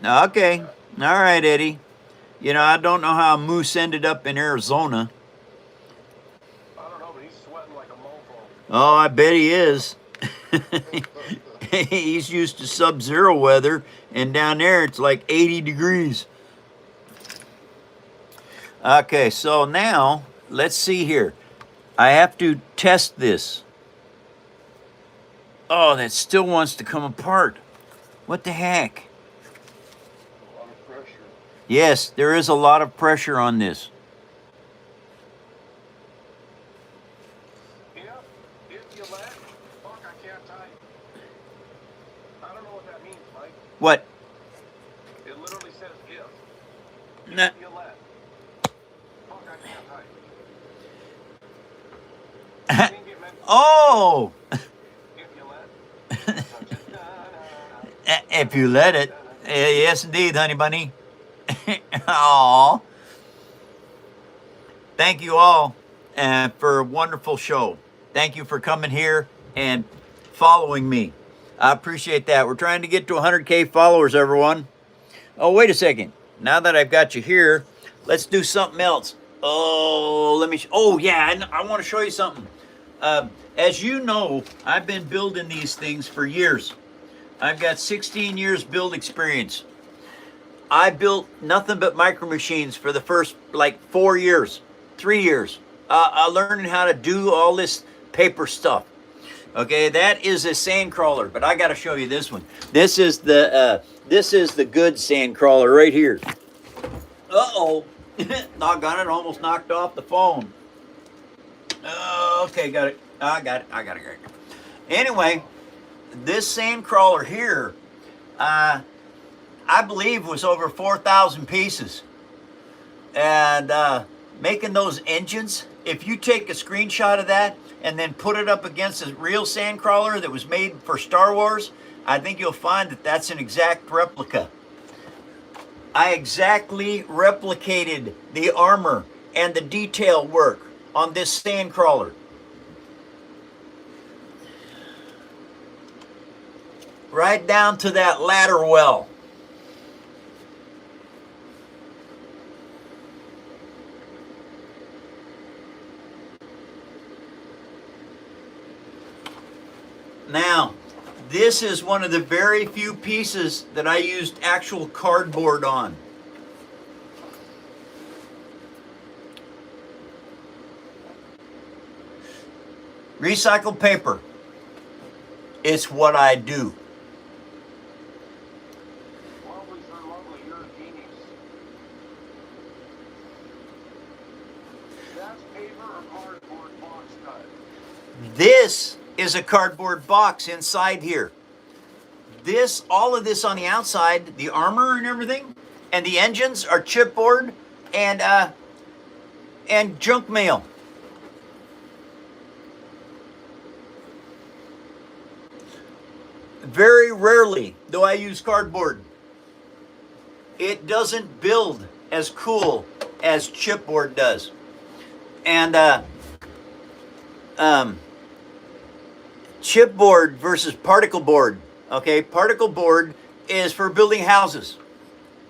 Mike. Okay. All right, Eddie. You know, I don't know how a moose ended up in Arizona. I don't know, but he's sweating like a mofo. Oh, I bet he is. He's used to sub-zero weather, and down there it's like 80 degrees. Okay, so now, let's see here. I have to test this. Oh, that still wants to come apart. What the heck? A lot of pressure. Yes, there is a lot of pressure on this. Yep, if you let, fuck, I can't type. I don't know what that means, Mike. What? It literally says if. Nah. If you let. Fuck, I can't type. I think it meant Oh! if you let. If you let it. Yes, indeed, honey bunny. Aw. Thank you all for a wonderful show. Thank you for coming here and following me. I appreciate that. We're trying to get to 100K followers, everyone. Oh, wait a second. Now that I've got you here, let's do something else. Oh, let me... oh, yeah, I want to show you something. As you know, I've been building these things for years. I've got 16 years build experience. I built nothing but micro machines for the first, like, 4 years, 3 years. Learning how to do all this paper stuff. Okay, that is a sand crawler, but I got to show you this one. This is the good sand crawler right here. Uh-oh. Doggone it, almost knocked off the phone. Okay, got it. I got it. Anyway, this sand crawler here, I believe was over 4,000 pieces. And making those engines, if you take a screenshot of that and then put it up against a real sand crawler that was made for Star Wars, I think you'll find that that's an exact replica. I exactly replicated the armor and the detail work on this sand crawler. Right down to that ladder well. Now, this is one of the very few pieces that I used actual cardboard on. Recycled paper. It's what I do. Lovely, sir, lovely. You're a genius. That's paper or cardboard box cut? This is a cardboard box inside here. This, all of this on the outside, the armor and everything, and the engines are chipboard and junk mail. Very rarely do I use cardboard. It doesn't build as cool as chipboard does. And chipboard versus particle board. Okay, particle board is for building houses.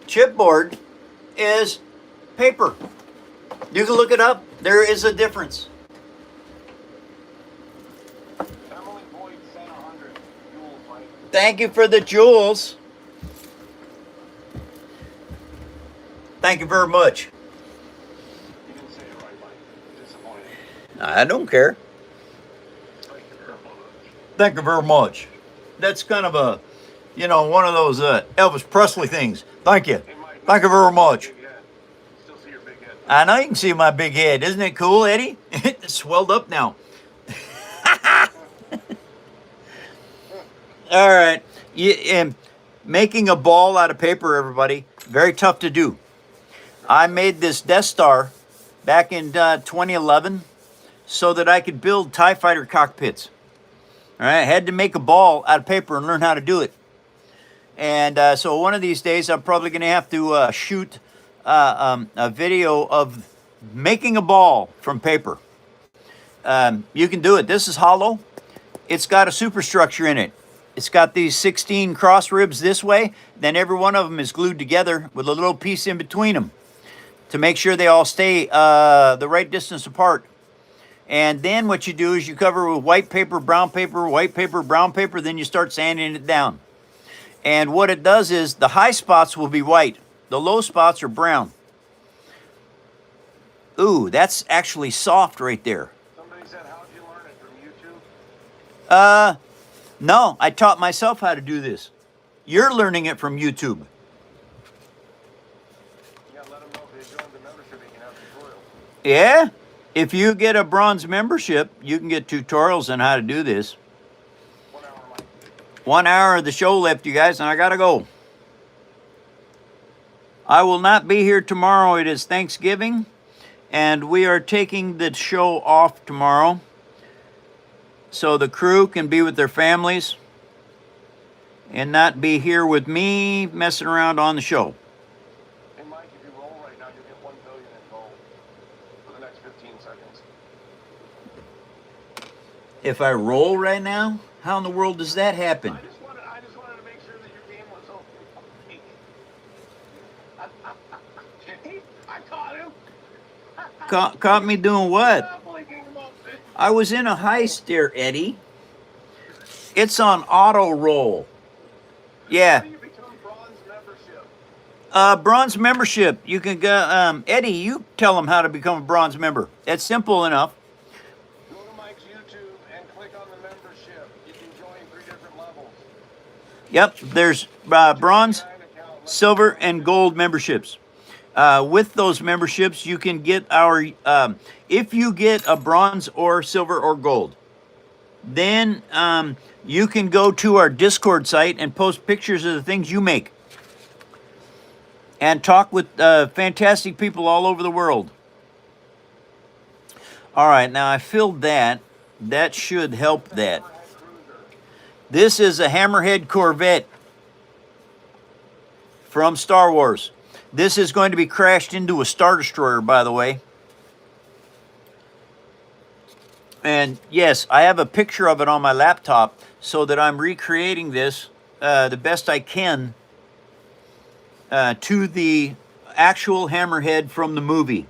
Chipboard is paper. You can look it up. There is a difference. Emily Boyd sent 100 jewels, Mike. Thank you for the jewels. Thank you very much. You didn't say it right, Mike. Disappointed. I don't care. Thank you very much. Thank you very much. That's kind of a, one of those Elvis Presley things. Thank you. Hey, Mike, Thank you very much. big head. Still see your big head. I know you can see my big head. Isn't it cool, Eddie? It's swelled up now. All right. Making a ball out of paper, everybody, very tough to do. I made this Death Star back in 2011 so that I could build TIE fighter cockpits. All right, I had to make a ball out of paper and learn how to do it. And so one of these days, I'm probably going to have to shoot a video of making a ball from paper. You can do it. This is hollow. It's got a superstructure in it. It's got these 16 cross ribs this way. Then every one of them is glued together with a little piece in between them to make sure they all stay the right distance apart. And then what you do is you cover with white paper, brown paper, then you start sanding it down. And what it does is the high spots will be white. The low spots are brown. Ooh, that's actually soft right there. Somebody said, how'd you learn it from YouTube? No, I taught myself how to do this. You're learning it from YouTube. Yeah, let them know if they join the membership, you can have tutorials. Yeah? If you get a bronze membership, you can get tutorials on how to do this. 1 hour, Mike. 1 hour of the show left, you guys, and I gotta go. I will not be here tomorrow. It is Thanksgiving, and we are taking the show off tomorrow so the crew can be with their families and not be here with me messing around on the show. Hey, Mike, if you roll right now, you'll get 1 billion in gold for the next 15 seconds. If I roll right now, how in the world does that happen? I just wanted to make sure that your game was open. I caught him. Caught me doing what? I'm blinking him up. I was in a heist there, Eddie. It's on auto roll. Yeah. How do you become bronze membership? Bronze membership. You can go, Eddie, you tell them how to become a bronze member. It's simple enough. Go to Mike's YouTube and click on the membership. You can join 3 different levels. Yep, there's bronze, silver, and gold memberships. With those memberships, you can get our, if you get a bronze or silver or gold, then you can go to our Discord site and post pictures of the things you make and talk with fantastic people all over the world. All right, now I filled that. That should help that. This is a Hammerhead Corvette from Star Wars. This is going to be crashed into a Star Destroyer, by the way. And yes, I have a picture of it on my laptop so that I'm recreating this the best I can to the actual Hammerhead from the movie.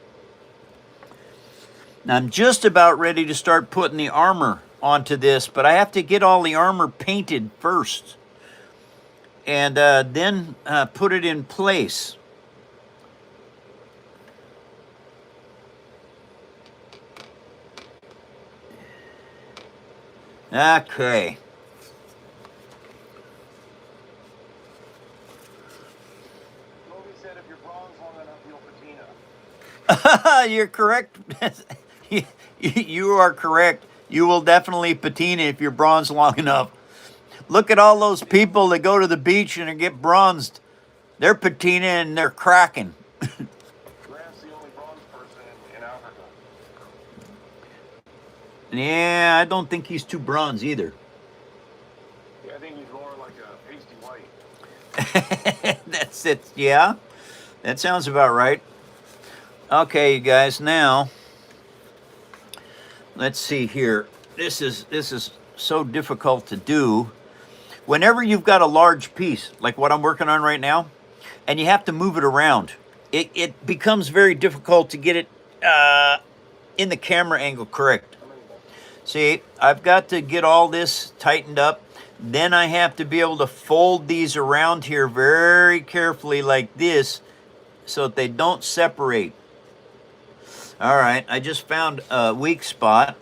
Now, I'm just about ready to start putting the armor onto this, but I have to get all the armor painted first and then put it in place. Okay. Toby said if you're bronze long enough, you'll patina. You're correct. You are correct. You will definitely patina if you're bronzed long enough. Look at all those people that go to the beach and get bronzed. They're patina and they're cracking. Grant's the only bronze person in Africa. Yeah, I don't think he's too bronze either. Yeah, I think he's more like a pasty white. That's it. Yeah, that sounds about right. Okay, you guys. Now, let's see here. This is so difficult to do. Whenever you've got a large piece, like what I'm working on right now, and you have to move it around, it becomes very difficult to get it in the camera angle correct. See, I've got to get all this tightened up. Then I have to be able to fold these around here very carefully like this so that they don't separate. All right, I just found a weak spot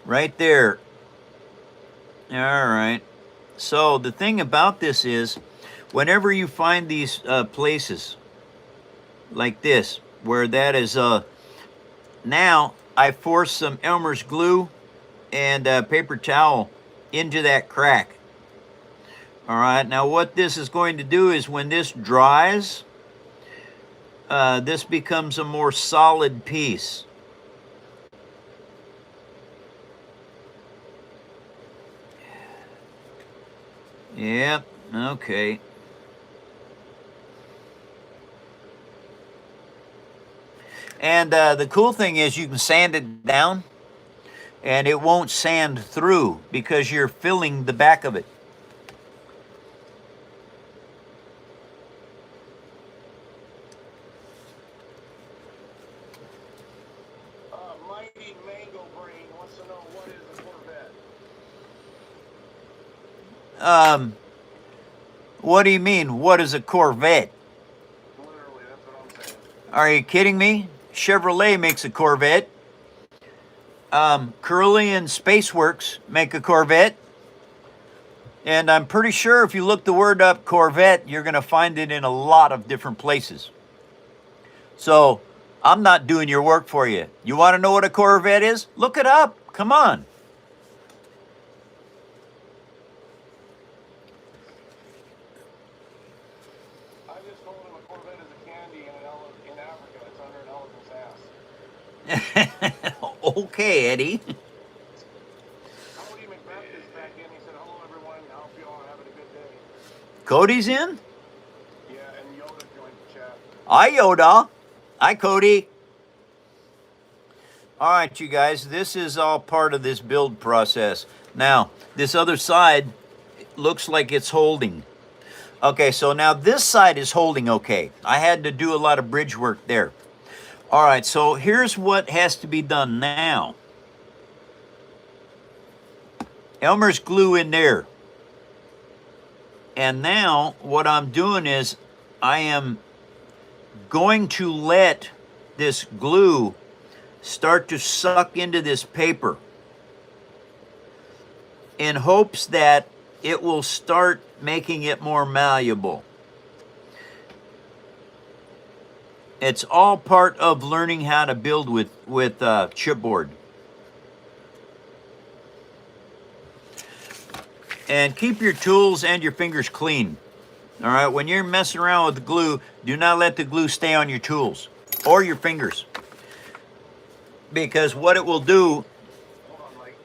right there. All right. So the thing about this is, whenever you find these places like this, where that is, now I force some Elmer's glue and paper towel into that crack. All right. Now what this is going to do is when this dries, this becomes a more solid piece. Yep, okay. And the cool thing is you can sand it down and it won't sand through because you're filling the back of it. Mighty Mango Brain wants to know what is a corvette. What do you mean? What is a Corvette? Literally, that's what I'm saying. Are you kidding me? Chevrolet makes a Corvette. Curly and Spaceworks make a Corvette. And I'm pretty sure if you look the word up Corvette, you're going to find it in a lot of different places. So I'm not doing your work for you. You want to know what a Corvette is? Look it up. Come on. I just told him a corvette is a candy in Africa. It's under an elephant's ass. Okay, Eddie. Cody McBeth is back in. He said, hello, everyone. I hope you all are having a good day. Cody's in? Yeah, and Yoda joined the chat. Hi, Yoda. Hi, Cody. All right, you guys, this is all part of this build process. Now, this other side looks like it's holding. Okay, so now this side is holding okay. I had to do a lot of bridge work there. All right, so here's what has to be done now. Elmer's glue in there. And now what I'm doing is I am going to let this glue start to suck into this paper in hopes that it will start making it more malleable. It's all part of learning how to build with chipboard. And keep your tools and your fingers clean. All right, when you're messing around with the glue, do not let the glue stay on your tools or your fingers. Because what it will do, Hold on, Mike.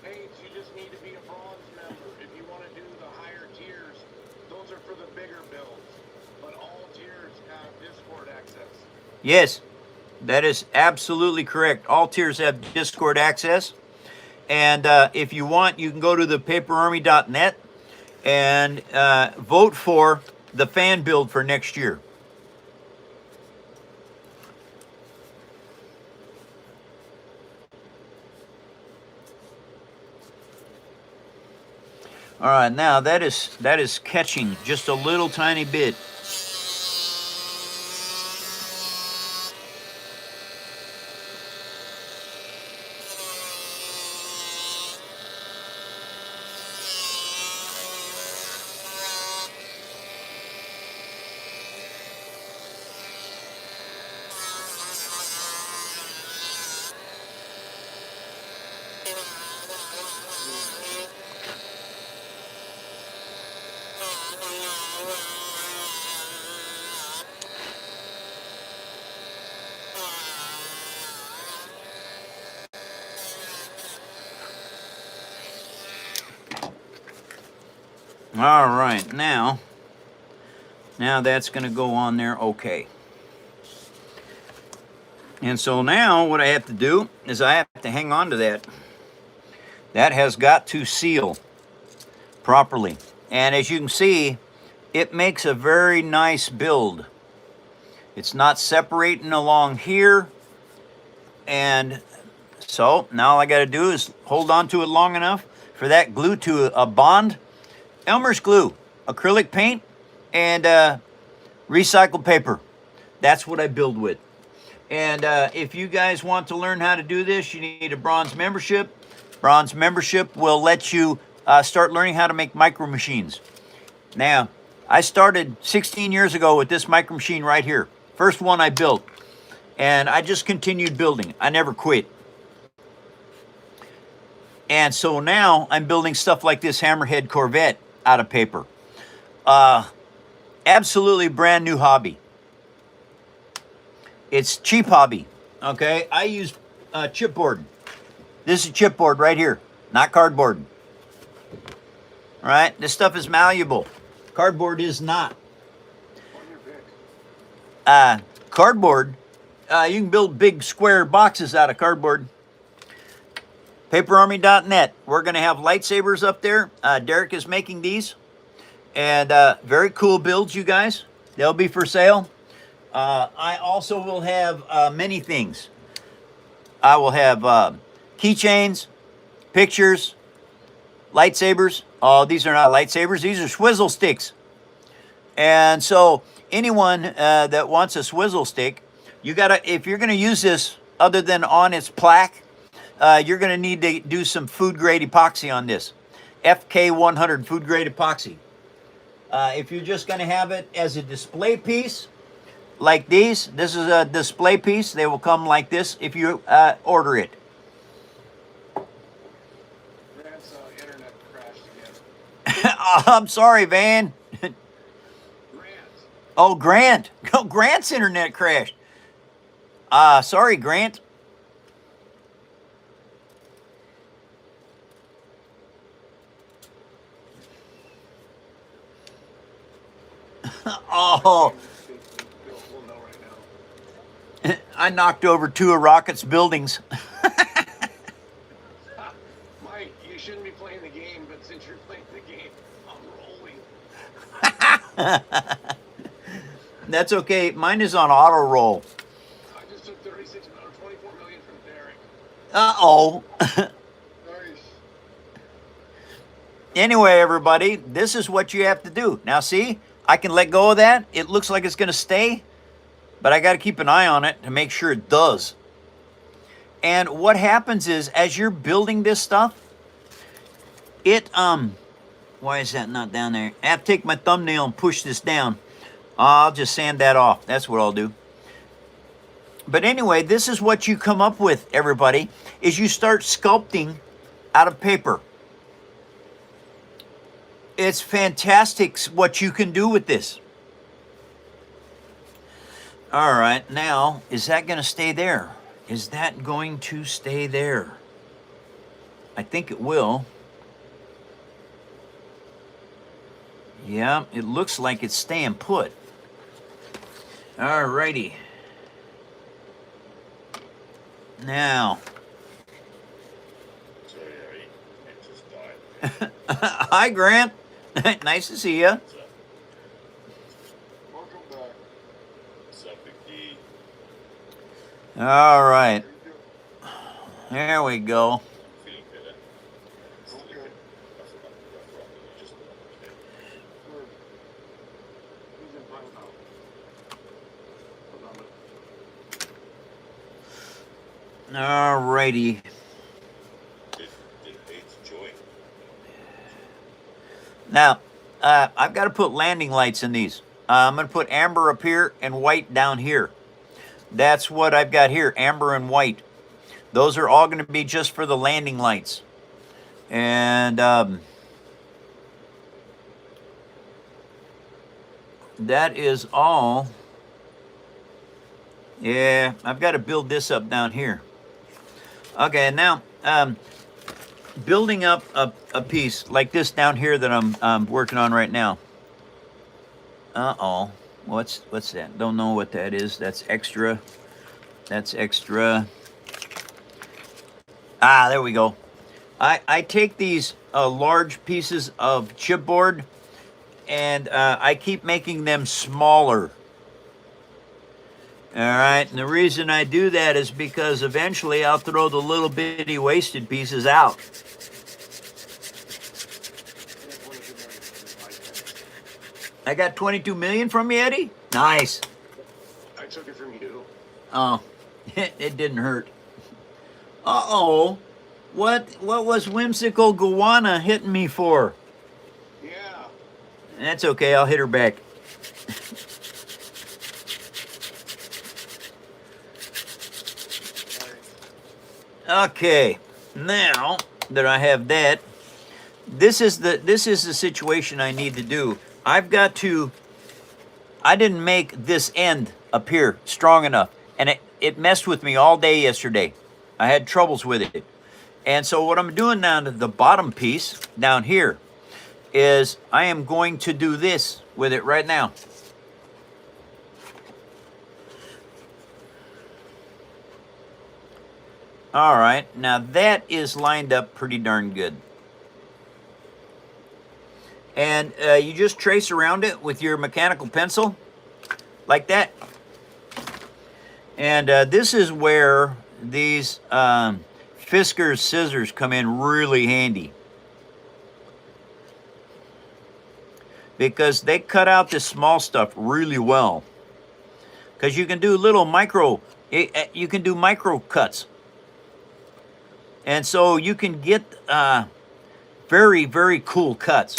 Paige, you just need to be a bronze member. If you want to do the higher tiers, those are for the bigger builds. But all tiers have Discord access. yes, that is absolutely correct. All tiers have Discord access. And if you want, you can go to the paperarmy.net and vote for the fan build for next year. All right, now that is catching just a little tiny bit. All right, now that's going to go on there okay. And so now what I have to do is I have to hang on to that. That has got to seal properly. And as you can see, it makes a very nice build. It's not separating along here. And so now all I got to do is hold on to it long enough for that glue to a bond. Elmer's glue, acrylic paint, and recycled paper. That's what I build with. And if you guys want to learn how to do this, you need a bronze membership. Bronze membership will let you start learning how to make micro machines. Now, I started 16 years ago with this micro machine right here. First one I built. And I just continued building. I never quit. And so now I'm building stuff like this hammerhead Corvette out of paper. Absolutely brand new hobby. It's cheap hobby, okay? I use chipboard. This is chipboard right here, not cardboard. All right, this stuff is malleable. Cardboard is not. Cardboard, you can build big square boxes out of cardboard. PaperArmy.net. We're going to have lightsabers up there. Derek is making these. And very cool builds, you guys. They'll be for sale. I also will have many things. I will have keychains, pictures, lightsabers. Oh, these are not lightsabers. These are swizzle sticks. And so anyone that wants a swizzle stick, you gotta, if you're going to use this other than on its plaque, you're going to need to do some food grade epoxy on this. FK100 food grade epoxy. If you're just going to have it as a display piece, like these, this is a display piece. They will come like this if you order it. Grant's internet crashed again. I'm sorry, Van. Grant. Oh, Grant. Oh, Grant's internet crashed. Sorry, Grant. Oh, We'll know right now. I knocked over 2 of Rocket's buildings. Mike, you shouldn't be playing the game, but since you're playing the game, I'm rolling. That's okay. Mine is on auto roll. I just took 36 or 24 million from Derek. Uh-oh. Nice. Anyway, everybody, this is what you have to do. Now, see, I can let go of that. It looks like it's going to stay, but I got to keep an eye on it to make sure it does. And what happens is, as you're building this stuff, it, why is that not down there? I have to take my thumbnail and push this down. I'll just sand that off. That's what I'll do. But anyway, this is what you come up with, everybody, is you start sculpting out of paper. It's fantastic what you can do with this. All right, now, is that going to stay there? Is that going to stay there? I think it will. Yeah, it looks like it's staying put. All righty. Now. Hi, Grant. Nice to see you. Welcome back. What's up, Big D? All right. There we go. Feeling good, eh? Okay. Who's in front now? All righty. Now, I've got to put landing lights in these. I'm going to put amber up here and white down here. That's what I've got here, amber and white. Those are all going to be just for the landing lights. And that is all. Yeah, I've got to build this up down here. Okay, now, building up a piece like this down here that I'm working on right now. Uh-oh. What's that? Don't know what that is. That's extra. That's extra. Ah, there we go. I take these large pieces of chipboard and I keep making them smaller. All right, and the reason I do that is because eventually I'll throw the little bitty wasted pieces out. I got 22 million from you, Eddie? Nice. I took it from you. Oh, it didn't hurt. Uh-oh. What was whimsical Gowanna hitting me for? Yeah. That's okay, I'll hit her back. Okay, now that I have that, this is the situation I need to do. I didn't make this end up here strong enough, and it messed with me all day yesterday. I had troubles with it. And so what I'm doing now to the bottom piece down here is I am going to do this with it right now. All right, now that is lined up pretty darn good. And you just trace around it with your mechanical pencil, like that. And this is where these Fisker's scissors come in really handy, because they cut out this small stuff really well. Because you can do little you can do micro cuts. And so you can get very, very cool cuts.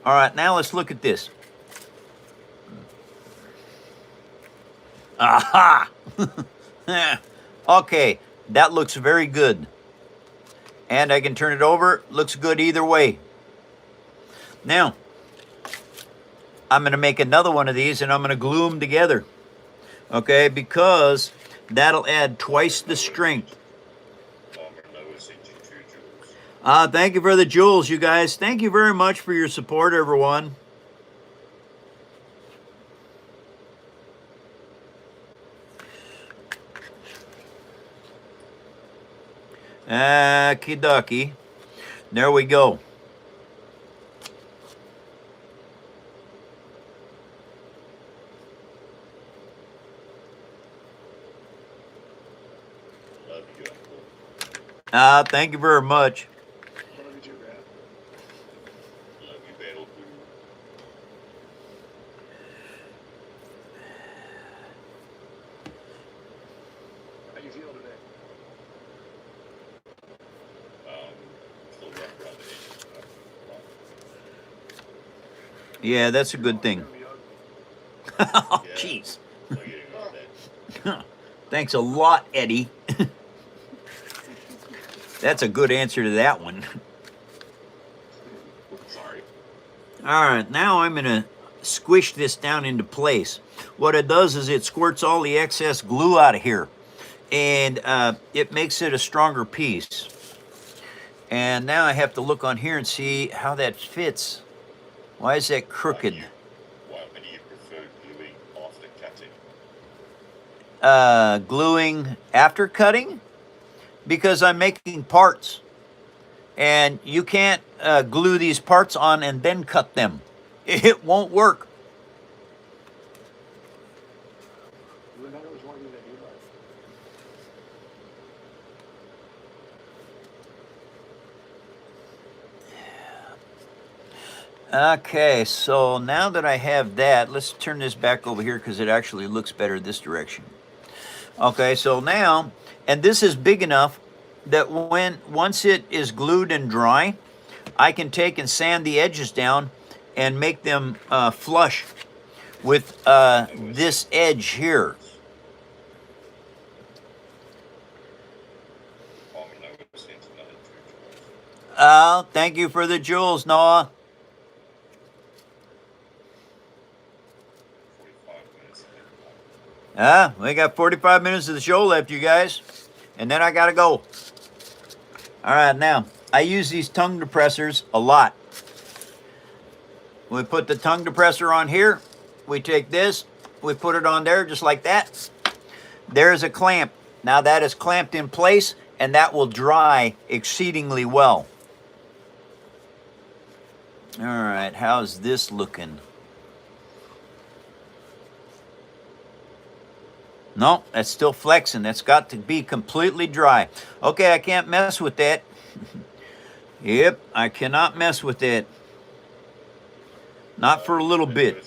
All right, now let's look at this. Aha! Okay, that looks very good. And I can turn it over. Looks good either way. Now, I'm going to make another one of these and I'm going to glue them together. Okay, because that'll add twice the strength. Thank you for the jewels, you guys. Thank you very much for your support, everyone. Okie dokie. There we go. Thank you very much. How you feel today? Still rough around the edges. Yeah, that's a good thing. Oh, jeez. Still getting over that. Thanks a lot, Eddie. That's a good answer to that one. Sorry. All right, now I'm going to squish this down into place. What it does is it squirts all the excess glue out of here, and it makes it a stronger piece. And now I have to look on here and see how that fits. Why is that crooked? Why do you prefer gluing after cutting? Gluing after cutting? Because I'm making parts. And you can't glue these parts on and then cut them. It won't work. Okay, so now that I have that, let's turn this back over here because it actually looks better this direction. Okay, so now, and this is big enough that once it is glued and dry, I can take and sand the edges down and make them flush with this edge here. Thank you for the jewels, Noah. We got 45 minutes of the show left, you guys. And then I gotta go. All right, now, I use these tongue depressors a lot. We put the tongue depressor on here. We take this, we put it on there just like that. There's a clamp. Now that is clamped in place, and that will dry exceedingly well. All right, how's this looking? No, that's still flexing. That's got to be completely dry. Okay, I can't mess with that. Yep, I cannot mess with that. Not for a little bit.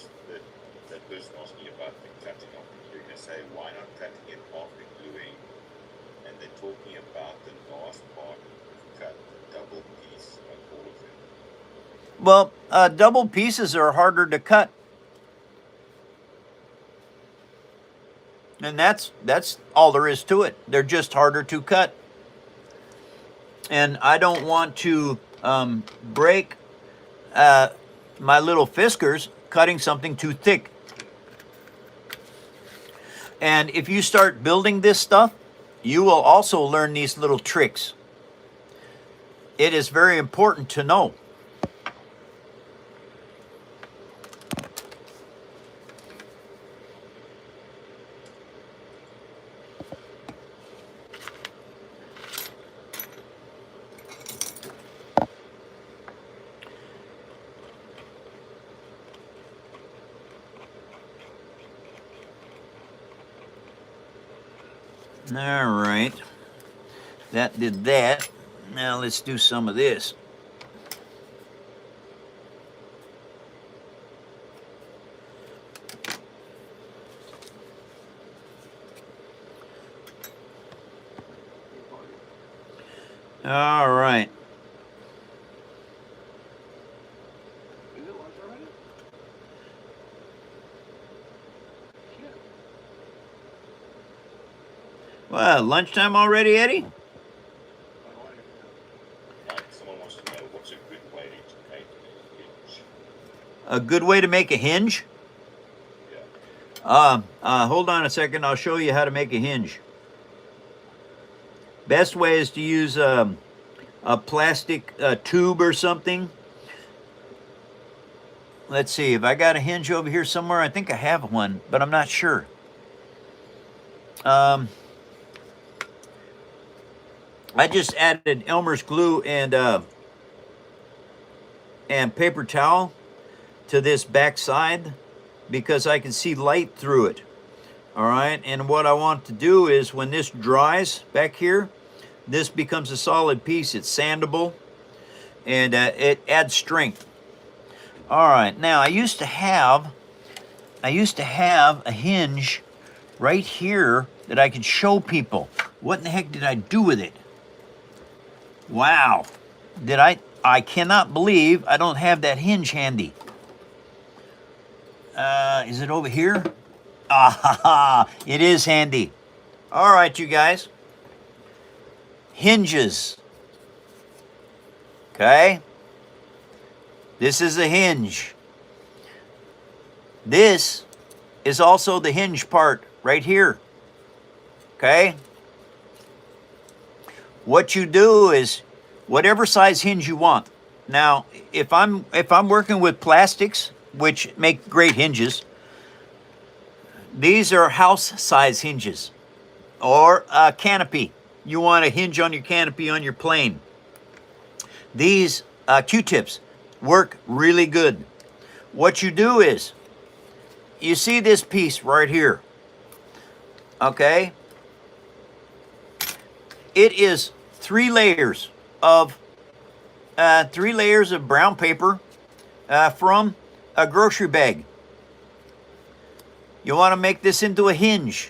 That person asking about the cutting off the glue, they say, why not cutting it off the gluing? And they're talking about the last part cut, the double piece of all of them. Well, double pieces are harder to cut. And that's all there is to it. They're just harder to cut. And I don't want to break my little fiskars cutting something too thick. And if you start building this stuff, you will also learn these little tricks. It is very important to know. All right, that did that. Now let's do some of this. All right. Is it lunch already? Shit. Well, lunchtime already, Eddie? Someone wants to know what's a good way to make a hinge. A good way to make a hinge? Yeah. Hold on a second. I'll show you how to make a hinge. Best way is to use a plastic tube or something. Let's see. If I got a hinge over here somewhere, I think I have one, but I'm not sure. I just added Elmer's glue and paper towel to this back side because I can see light through it. All right, and what I want to do is when this dries back here, this becomes a solid piece. It's sandable, and it adds strength. All right, now I used to have a hinge right here that I could show people. What in the heck did I do with it? Wow, I cannot believe I don't have that hinge handy. Is it over here? Ah, it is handy. All right, you guys. Hinges. Okay? This is a hinge. This is also the hinge part right here. Okay? What you do is whatever size hinge you want. Now, if I'm working with plastics, which make great hinges, these are house size hinges or a canopy. You want a hinge on your canopy on your plane. These Q-tips work really good. What you do is you see this piece right here. Okay? It is 3 layers of brown paper from a grocery bag. You want to make this into a hinge.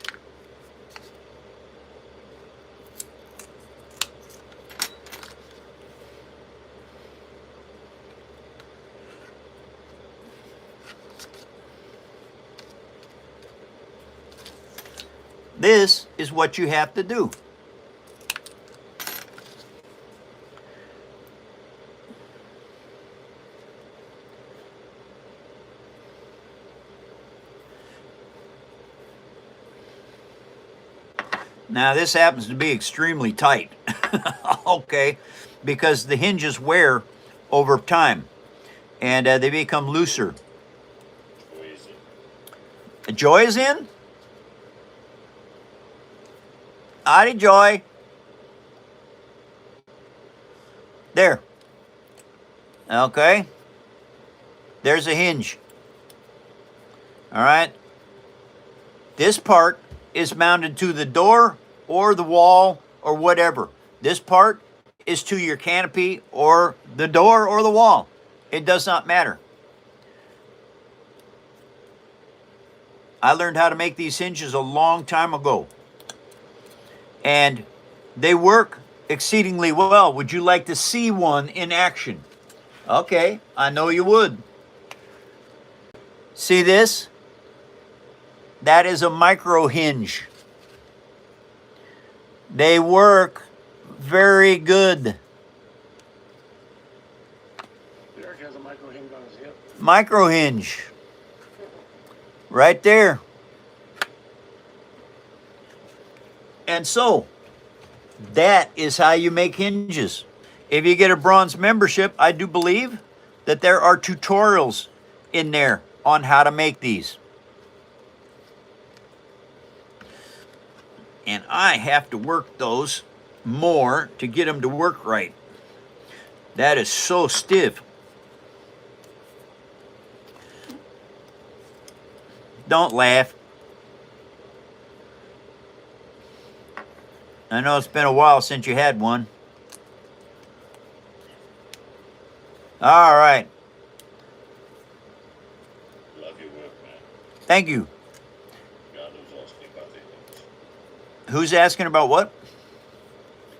This is what you have to do. Now this happens to be extremely tight, okay, because the hinges wear over time and they become looser. Joy is in. Joy is in? Howdy, Joy. There. Okay. There's a hinge. All right. This part is mounted to the door or the wall or whatever. This part is to your canopy or the door or the wall. It does not matter. I learned how to make these hinges a long time ago. And they work exceedingly well. Would you like to see one in action? Okay, I know you would. See this? That is a micro hinge. They work very good. Derek has a micro hinge on his hip. Micro hinge. Right there. And so, that is how you make hinges. If you get a bronze membership, I do believe that there are tutorials in there on how to make these. And I have to work those more to get them to work right. That is so stiff. Don't laugh. I know it's been a while since you had one. All right. Love your work, man. Thank you. The guy was asking about the hinge. Who's asking about what?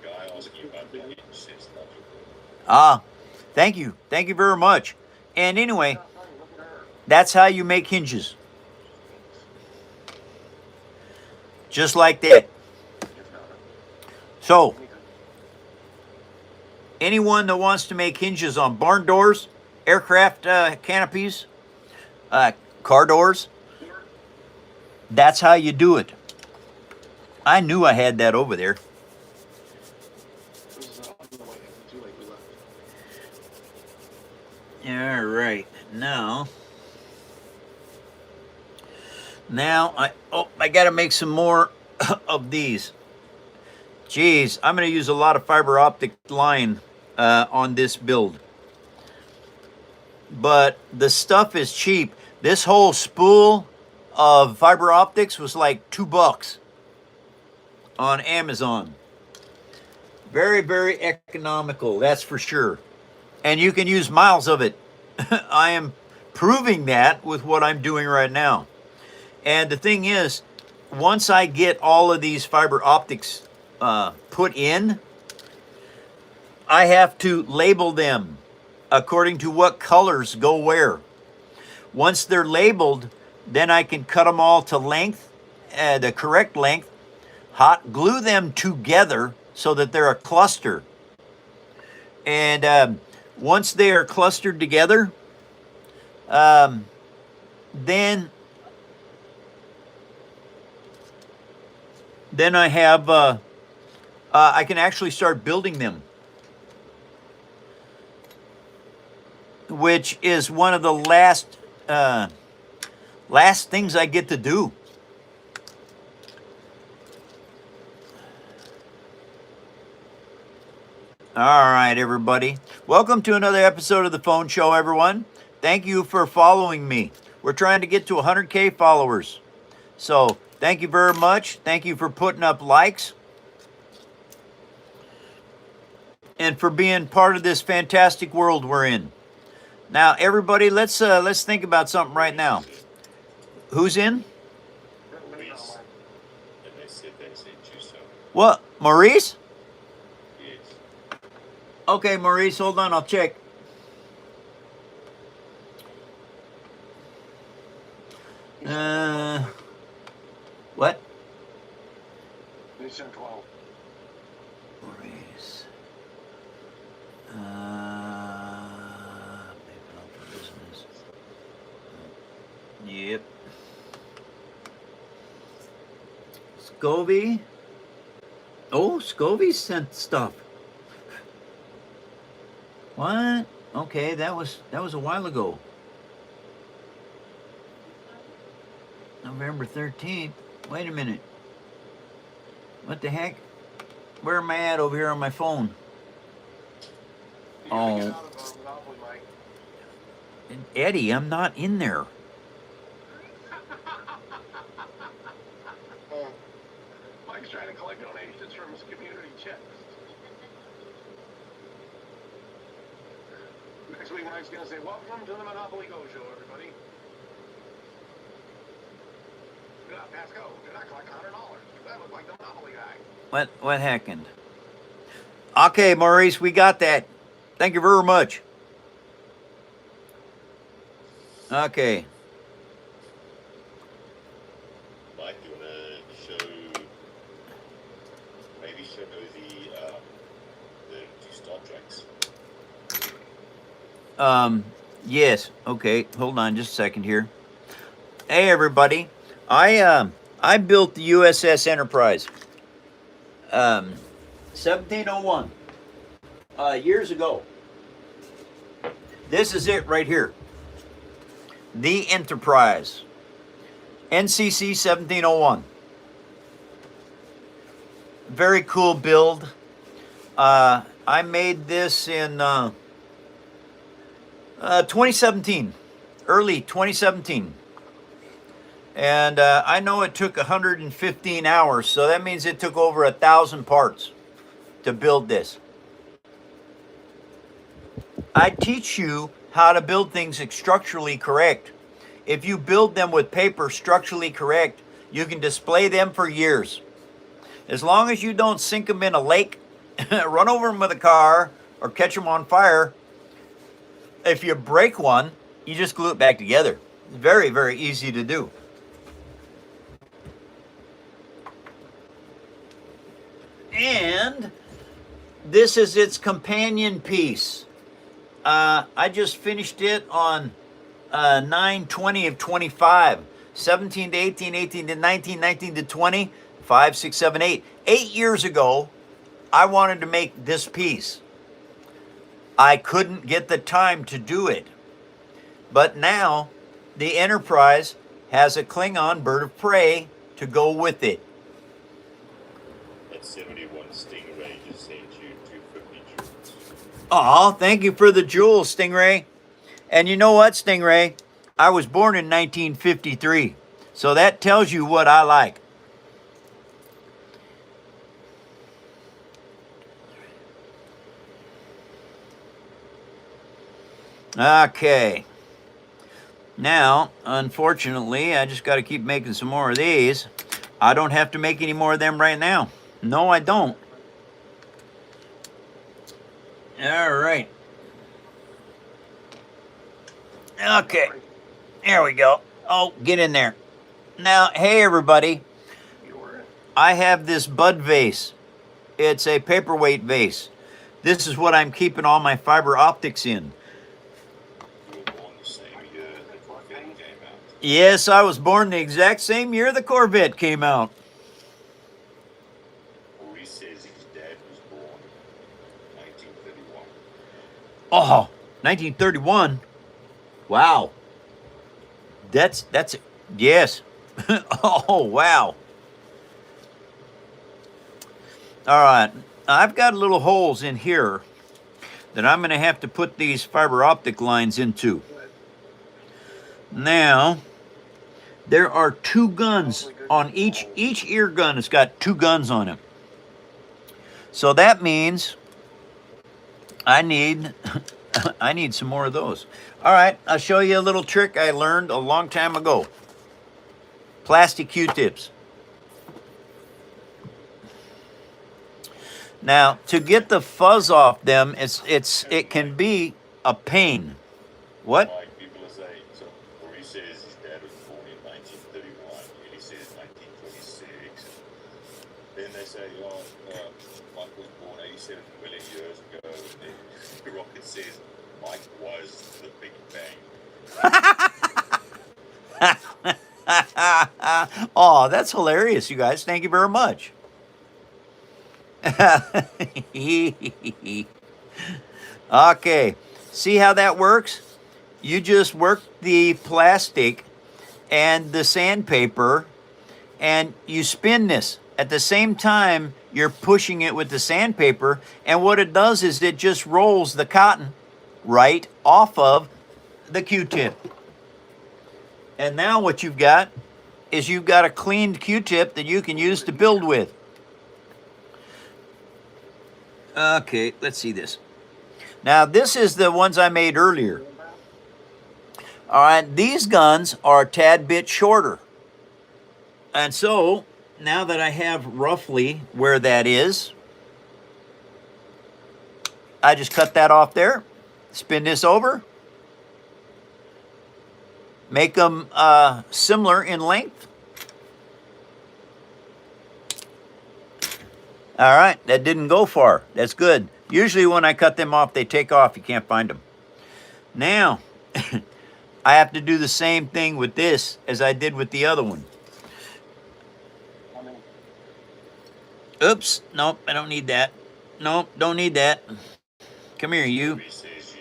The guy asking about the hinge says love your work. Ah, thank you. Thank you very much. And anyway, that's how you make hinges. Just like that. So, anyone that wants to make hinges on barn doors, aircraft canopies, car doors, that's how you do it. I knew I had that over there. It was on the way. It was too late. We left. All right, now I got to make some more of these. Geez, I'm going to use a lot of fiber optic line on this build. But the stuff is cheap. This whole spool of fiber optics was like $2 on Amazon. Very, very economical, that's for sure. And you can use miles of it. I am proving that with what I'm doing right now. And the thing is, once I get all of these fiber optics put in, I have to label them according to what colors go where. Once they're labeled, then I can cut them all to length, the correct length, hot glue them together so that they're a cluster. And once they are clustered together, then I have, I can actually start building them, which is one of the last things I get to do. All right, everybody. Welcome to another episode of The Phone Show, everyone. Thank you for following me. We're trying to get to 100K followers. So, thank you very much. Thank you for putting up likes and for being part of this fantastic world we're in. Now, everybody, let's think about something right now. Who's in? Maurice. And they said you, so What? Maurice? yes. Okay, Maurice, hold on, I'll check. What? They sent 12. Maurice. People up for business. Yep. Scovey. Oh, Scovey sent stuff. What? Okay, that was a while ago. November 13th. Wait a minute. What the heck? Where am I at over here on my phone? You gotta get Oh, out of Monopoly, Mike. Eddie, I'm not in there. Mike's trying to collect donations from his community chest. Next week, Mike's gonna say, "Welcome to the Monopoly Go Show, everybody." Do not pass go. Do not collect $100. That looked like the Monopoly guy. What happened? Okay, Maurice, we got that. Thank you very much. Okay. Mike, you wanna maybe show the two Star Treks? Yes. Okay. Hold on just a second here. Hey, everybody. I built the USS Enterprise. 1701. Years ago. This is it right here. The Enterprise. NCC 1701. Very cool build. I made this in 2017, early 2017. And I know it took 115 hours, so that means it took over 1,000 parts to build this. I teach you how to build things structurally correct. If you build them with paper structurally correct, you can display them for years. As long as you don't sink them in a lake, run over them with a car, or catch them on fire, if you break one, you just glue it back together. It's very, very easy to do. And this is its companion piece. I just finished it on 9/20 of 25, 17 to 18, 18 to 19, 19 to 20, 5, 6, 7, 8. 8 years ago, I wanted to make this piece. I couldn't get the time to do it. But now, the Enterprise has a Klingon bird of prey to go with it. That 71 Stingray just sent you 250 jewels. Aw, thank you for the jewels, Stingray. And you know what, Stingray? I was born in 1953, so that tells you what I like. Okay. Now, unfortunately, I just got to keep making some more of these. I don't have to make any more of them right now. No, I don't. All right. Okay. There we go. Oh, get in there. Now, hey, everybody. I have this bud vase. It's a paperweight vase. This is what I'm keeping all my fiber optics in. You were born the same year the Corvette came out. Yes, I was born the exact same year the Corvette came out. Maurice says his dad was born 1931. Oh, 1931. Wow. That's yes. Oh, wow. All right. I've got little holes in here that I'm going to have to put these fiber optic lines into. Now, there are 2 guns on each ear gun has got 2 guns on it. So that means I need some more of those. All right, I'll show you a little trick I learned a long time ago. Plastic Q-tips. Now, to get the fuzz off them, it can be a pain. What? Like people are saying, so Maurice says his dad was born in 1931, and he says 1926. Then they say, Mike was born 87 million years ago, and then Rocket says Mike was the Big Bang. Oh, that's hilarious, you guys. Thank you very much. Okay, see how that works? You just work the plastic and the sandpaper and you spin this. At the same time, you're pushing it with the sandpaper, and what it does is it just rolls the cotton right off of the Q-tip. And now what you've got is you've got a cleaned Q-tip that you can use to build with. Okay, let's see this. Now, this is the ones I made earlier. All right, these guns are a tad bit shorter. And so, now that I have roughly where that is, I just cut that off there, spin this over, make them similar in length. All right, that didn't go far. That's good. Usually when I cut them off, they take off. You can't find them. Now, I have to do the same thing with this as I did with the other one. Oops, nope, I don't need that. Nope, don't need that. Come here, you. He says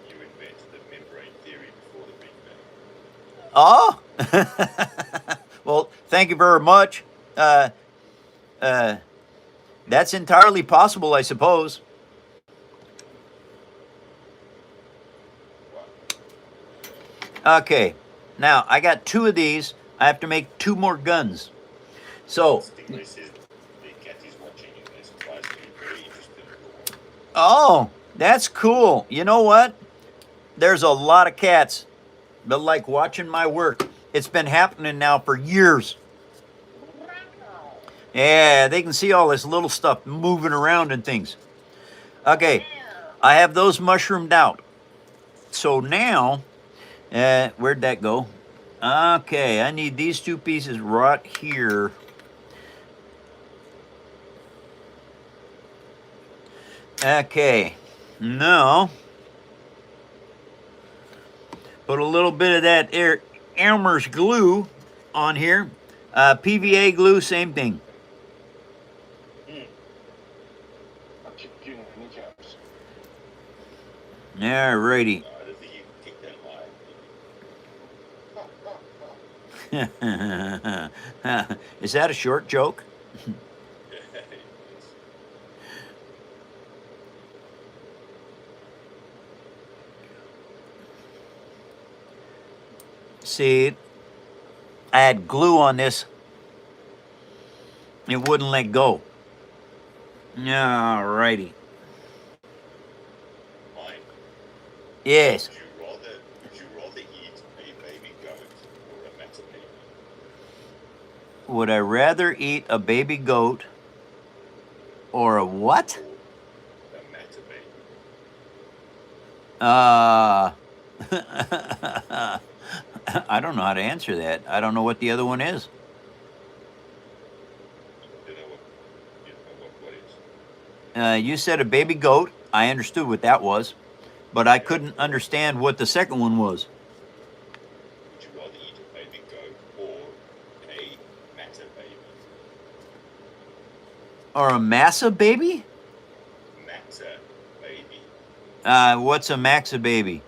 you invented the membrane theory before the Big Bang. Oh, well, thank you very much. That's entirely possible, I suppose. Okay, now I got 2 of these. I have to make 2 more guns. So, Stingray says the cat is watching you and surprised to be very interested in your work. oh, that's cool. You know what? There's a lot of cats that like watching my work. It's been happening now for years. Yeah, they can see all this little stuff moving around and things. Okay, I have those mushroomed out. So now, where'd that go? Okay, I need these 2 pieces right here. Okay, now, put a little bit of that Elmer's glue on here. PVA glue, same thing. I'll keep getting kneecaps. Alrighty. I don't think you can kick that line. Is that a short joke? See, I had glue on this. It wouldn't let go. Alrighty. Mike, Yes. would you rather eat a baby goat or a matter baby? Would I rather eat a baby goat or a what? Or a matter baby. I don't know how to answer that. I don't know what the other one is. You know what is? You said a baby goat. I understood what that was, but I couldn't understand what the second one was. Would you rather eat a baby goat or a matter baby? Or a massa baby? Matter baby. What's a maxa baby?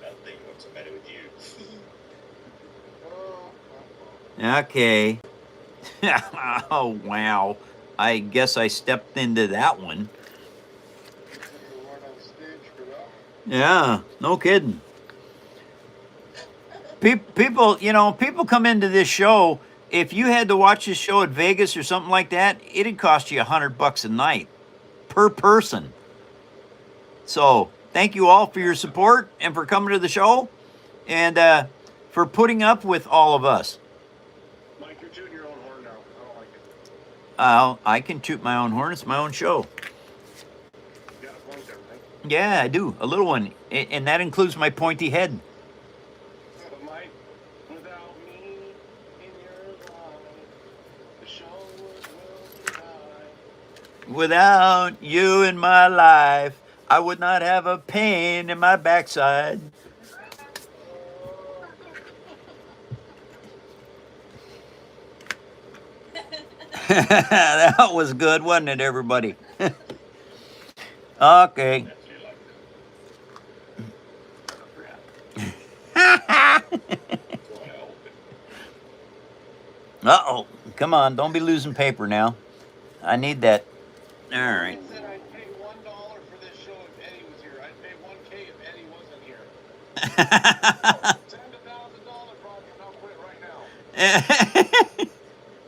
Nothing. What's the matter with you? Okay. Oh, wow. I guess I stepped into that one. Yeah, no kidding. People, people come into this show. If you had to watch this show at Vegas or something like that, it'd cost you $100 a night per person. So thank you all for your support and for coming to the show and for putting up with all of us. Mike, you're tooting your own horn now. I don't like it. I can toot my own horn. It's my own show. You got a point there, right? Yeah, I do. A little one. And that includes my pointy head. But Mike, without me in your life, the show will die. Without you in my life, I would not have a pain in my backside. That was good, wasn't it, everybody? Okay. Actually like that. So I open. Uh-oh. Come on, don't be losing paper now. I need that. All right. I said I'd pay $1 for this show if Eddie was here. I'd pay $1K if Eddie wasn't here. Send $1,000, Roger, and I'll quit right now.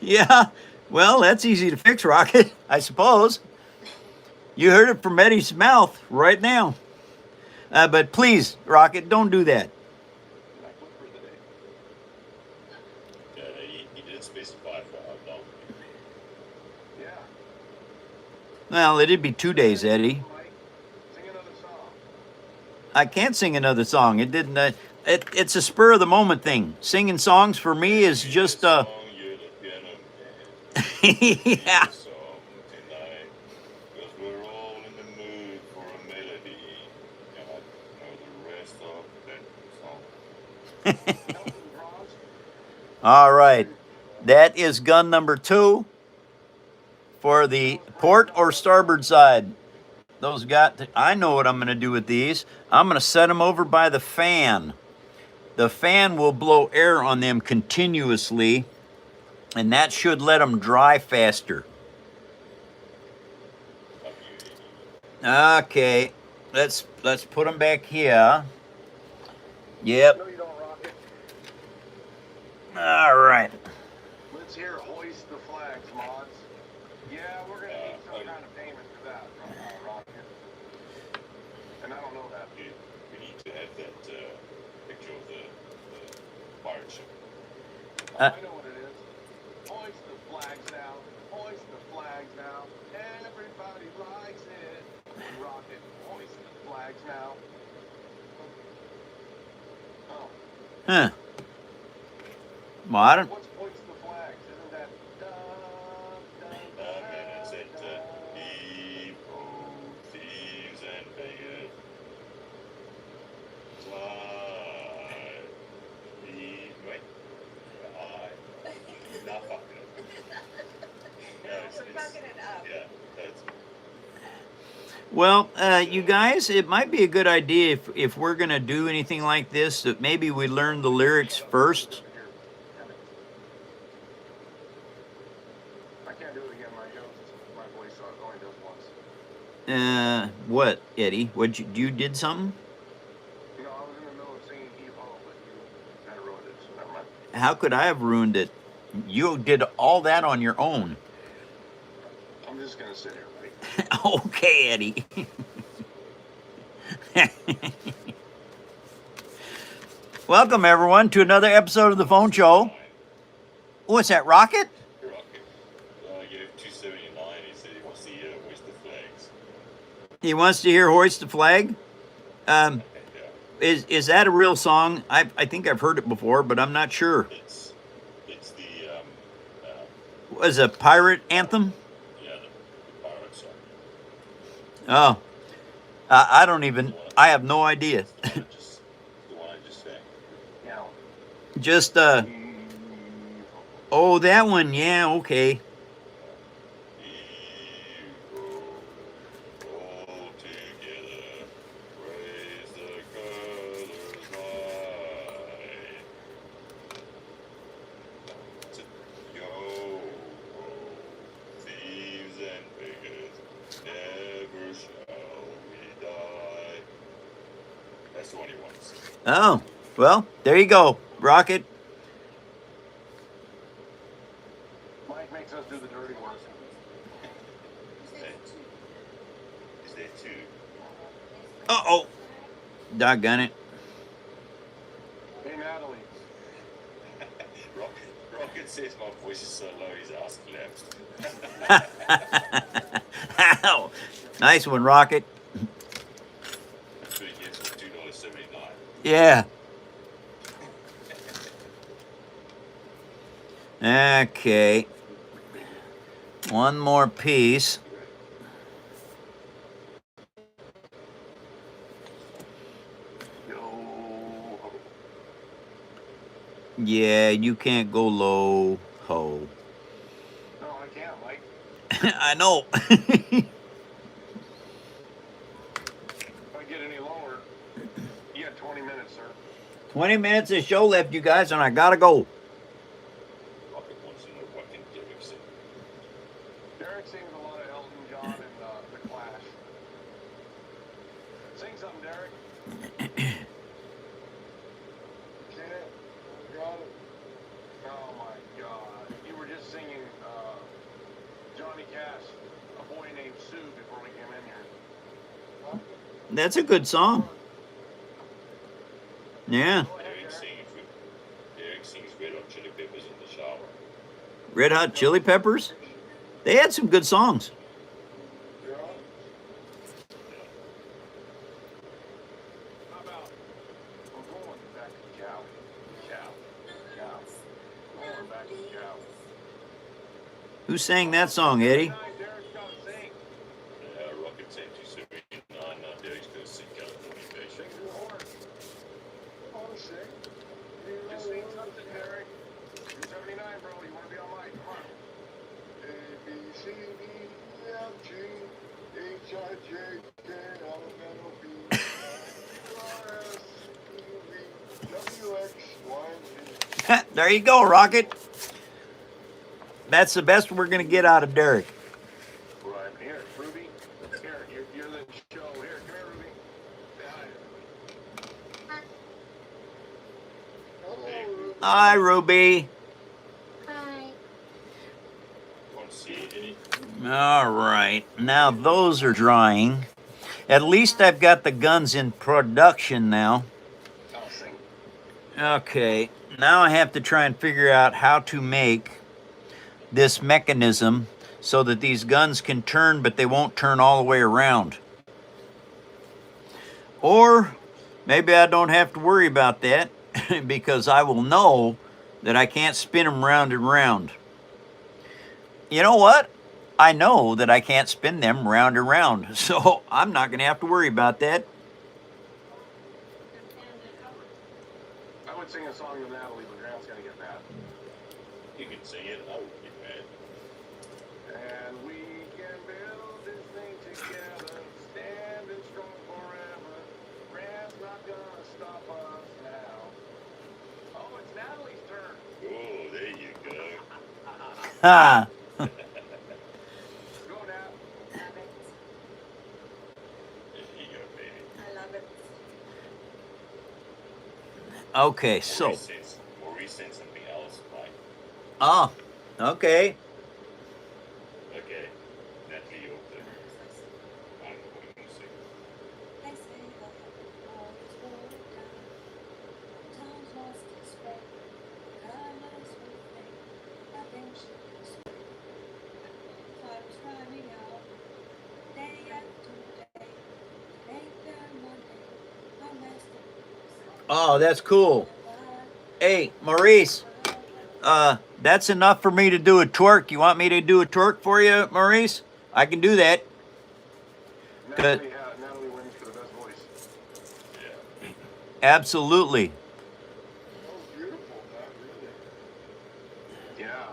Yeah. Well, that's easy to fix, Rocket, I suppose. You heard it from Eddie's mouth right now. But please, Rocket, don't do that. And I quit for the day. Yeah, he didn't specify for how long. Yeah. Well, it'd be 2 days, Eddie. Mike, sing another song. I can't sing another song. It didn't. It's a spur of the moment thing. Singing songs for me is just. Song, you're the piano man. Yeah. Song tonight, 'cause we're all in the mood for a melody. And I know the rest of that song. Elton Bronze. All right. That is gun number 2 for the port or starboard side. Those I know what I'm going to do with these. I'm going to set them over by the fan. The fan will blow air on them continuously, and that should let them dry faster. Okay, let's put them back here. Yep. No, you don't, Rocket. All right. Let's hear Hoist the Flags, mods. Yeah, we're going to need some kind of payment for that, Rocket. And I don't know that. We need to have that picture of the pirate ship. I know what it is. Hoist the flags now. Hoist the flags now. Everybody likes it. Rocket. Hoist the flags now. Oh. Huh. Well, I don't. What's hoist the flags? Isn't that Man, it's it. Evil thieves and beggars. Fly. Wait. Not fucking up. Yeah, yeah, that's. Well, you guys, it might be a good idea if we're gonna do anything like this that maybe we learn the lyrics first. I can't do it again, my ghost. My voice only does once. What, Eddie? You did something? You know, I was in the middle of singing Heave Ho, but you kind of ruined it, so never mind. How could I have ruined it? You did all that on your own. I'm just gonna sit here, buddy. Okay, Eddie. Welcome, everyone, to another episode of the Phone Show. What's that, Rocket? Rocket. I gave 279. He said he wants to hear Hoist the Flags. He wants to hear Hoist the Flag. Yeah. Is that a real song? I think I've heard it before, but I'm not sure. It's the Was it a pirate anthem? yeah, the pirate song. Oh, I don't even. I have no idea. The one I just sang. Yeah. Just oh, that one. Yeah, okay. Evil, all together, raise the colors high. That's it. Yo, thieves and beggars, never shall we die. That's the one he wants. Oh, well, there you go, Rocket. Mike makes us do the dirty work. Is there two? Uh-oh. Doggone it. Hey, Natalie. Rocket says my voice is so low his ass collapsed. Ow. Nice one, Rocket. That's what he gets for $2.79. Yeah. Okay. One more piece. Yo. Yeah, you can't go low ho. No, I can't. I know. If I get any lower, you got 20 minutes, sir. 20 minutes of show left, you guys, and I gotta go. Rocket wants to know what can Derek sing. Derek sings a lot of Elton John and The Clash. Sing something, Derek. Can't. Got it. Oh my God. You were just singing Johnny Cash, A Boy Named Sue, before we came in here. That's a good song. Yeah. Go ahead, Derek sings Red Hot Chili Peppers in the shower. Red Hot Chili Peppers. They had some good songs. Yeah. How about I'm going back to Cali. Going back to Cali. Who sang that song, Eddie? Derek's got to sing. Rocket sent 279. Now Derek's going to sing California Sing Station. to the horn. Oh, shit. Just sing something, Derek. 279, bro. You want to be on mic? Come on. A, B, C, D, E, F, G, H, I, J, K, L, M, N, O, P, Q, R, S, T, U, V, W, X, Y, and Z. There you go, Rocket. That's the best we're gonna get out of Derek. Right. Here, Ruby. Here, you're the show. Here, come here, Ruby. Say hi. Hello, Ruby. Hi, Ruby. Want to see it, Eddie? All right. Now those are drying. At least I've got the guns in production now. I'll sing. Okay. Now I have to try and figure out how to make this mechanism so that these guns can turn, but they won't turn all the way around. Or maybe I don't have to worry about that because I will know that I can't spin them round and round. You know what? I know that I can't spin them round and round, so I'm not going to have to worry about that. I would sing a song to Natalie, but Grant's got to get mad. You can sing it, and I won't get mad. And we can build this thing together, standing strong forever. Grant's not gonna stop us now. Oh, it's Natalie's turn. Oh, there you go. Ha! Go, Nat. There you go, baby. Okay, so. Maurice sent something else, Mike. Oh, okay. Okay. Natalie, your turn. I don't know what you're going to say. Oh, that's cool. Hey, Maurice, that's enough for me to do a twerk. You want me to do a twerk for you, Maurice? I can do that. Good. Natalie wins for the best voice. Yeah. Absolutely. That was beautiful, man, really. Yeah.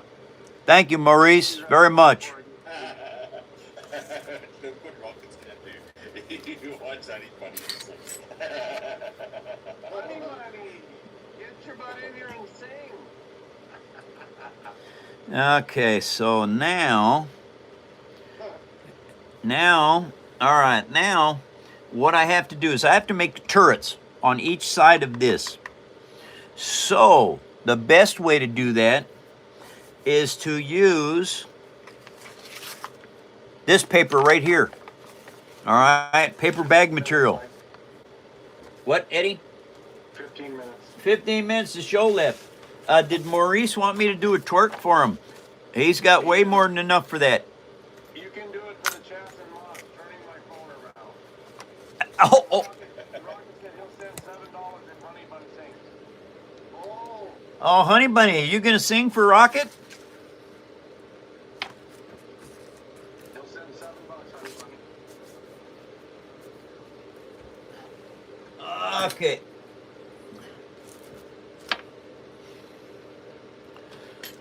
Thank you, Maurice, very much. Look what Rocket's going to do. Watch Honey Bunny. Money, money. Get your butt in here and sing. Okay, so now, all right, now what I have to do is I have to make turrets on each side of this. So the best way to do that is to use this paper right here. All right, paper bag material. What, Eddie? 15 minutes. 15 minutes of show left. Did Maurice want me to do a twerk for him? He's got way more than enough for that. You can do it for the chats and mods, turning my phone around. Oh, Rocket said he'll send $7 if Honey Bun sings. Oh, oh, Honey Bunny, are you going to sing for Rocket? he'll send $7, Honey Bunny. Okay.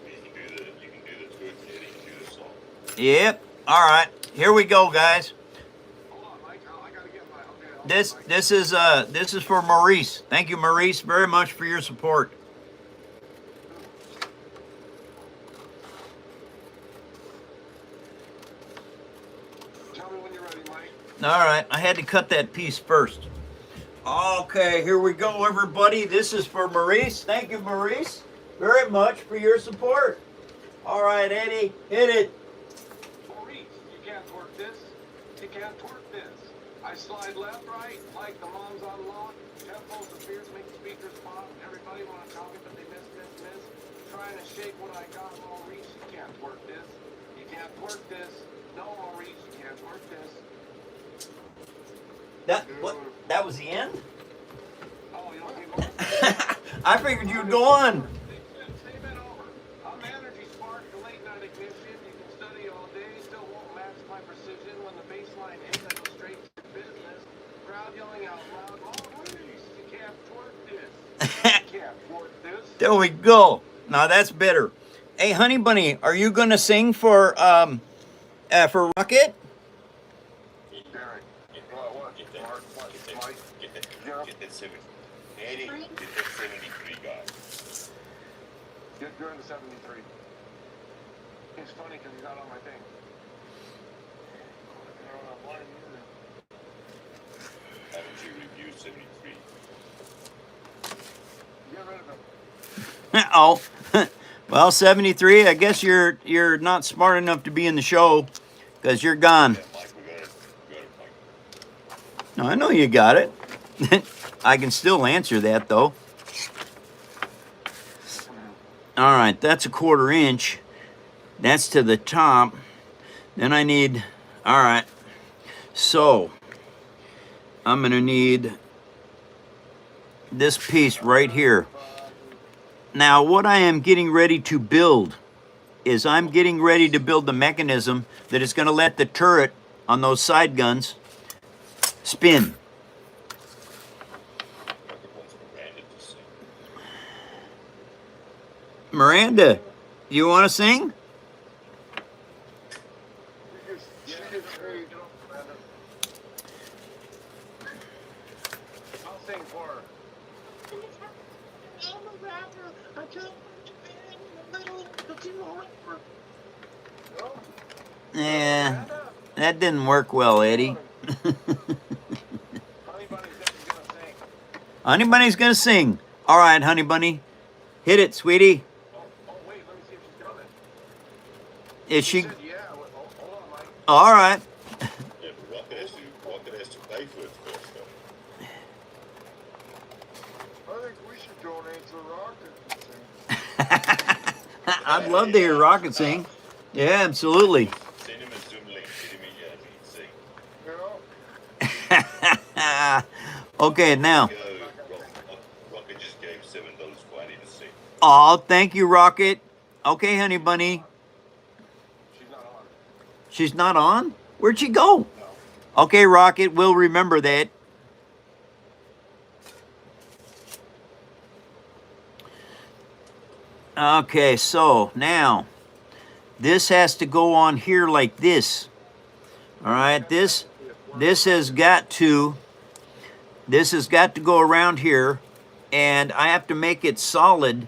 You can do the twerk, Eddie, and do the song. Yep. All right, here we go, guys. Hold on, Mike. I gotta get my. Okay, hold on, This Mike. this is for Maurice. Thank you, Maurice, very much for your support. Tell me when you're ready, Mike. All right, I had to cut that piece first. Okay, here we go, everybody. This is for Maurice. Thank you, Maurice, very much for your support. All right, Eddie, hit it. Maurice, you can't twerk this. You can't twerk this. I slide left, right, like the mom's on lock. Tempos and fears make the speakers pop. Everybody wanna copy, but they miss. Trying to shake what I got, Maurice. You can't twerk this. You can't twerk this. No, Maurice, you can't twerk this. That was the end? Oh, you want me to go? I figured you'd go on. Stay bent over. I'm Energy Spark, the late night ignition. You can study all day, still won't match my precision. When the baseline hits, I go straight to business. Crowd yelling out loud, Maurice, you can't twerk this. You can't twerk this. There we go. Now that's better. Hey, Honey Bunny, are you gonna sing for Rocket? Derek, what? Get that, Mark, what? get that, Mike? get that, Yeah. get that 70. Eddie, get that 73 guy. You're in the 73. It's funny because he's not on my thing. Haven't you reviewed 73? Get rid of him. Oh, well, 73. I guess you're not smart enough to be in the show because you're gone. Yeah, Mike, we got it, Mike. No, I know you got it. I can still answer that though. All right, that's a 1/4 inch. That's to the top. Then I need. All right. So I'm gonna need this piece right here. Now, what I am getting ready to build is I'm getting ready to build the mechanism that is going to let the turret on those side guns spin. Rocket wants Miranda to sing. Miranda, you want to sing? She gets paid. I'll sing for her. Yeah, that didn't work well, Eddie. Honey Bunny said she's gonna sing. Honey Bunny's going to sing. All right, Honey Bunny. Hit it, sweetie. Oh, wait, let me see if she's coming. Is she? Said yeah. Hold on, Mike. All right. Yeah, but Rocket has to pay for it first, though. I think we should donate to Rocket. I'd love to hear Rocket sing. Yeah, absolutely. Send him a Zoom link, get him in here and he can sing. Okay, now. Go, Rocket just gave $7 for Annie to sing. Oh, thank you, Rocket. Okay, Honey Bunny. She's not on. She's not on? Where'd she go? No. Okay, Rocket, we'll remember that. Okay, so now this has to go on here like this. All right, this has got to go around here, and I have to make it solid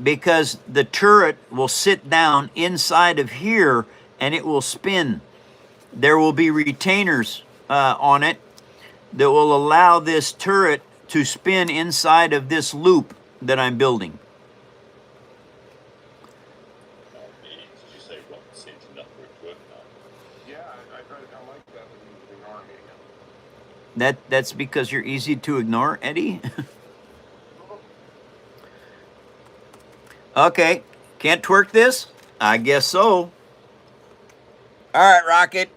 because the turret will sit down inside of here and it will spin. There will be retainers on it that will allow this turret to spin inside of this loop that I'm building. Did you say Rocket sent enough for it to work now? Yeah, I tried to come like that, but he's ignoring me again. That's because you're easy to ignore, Eddie. Okay, can't twerk this? I guess so. All right, Rocket.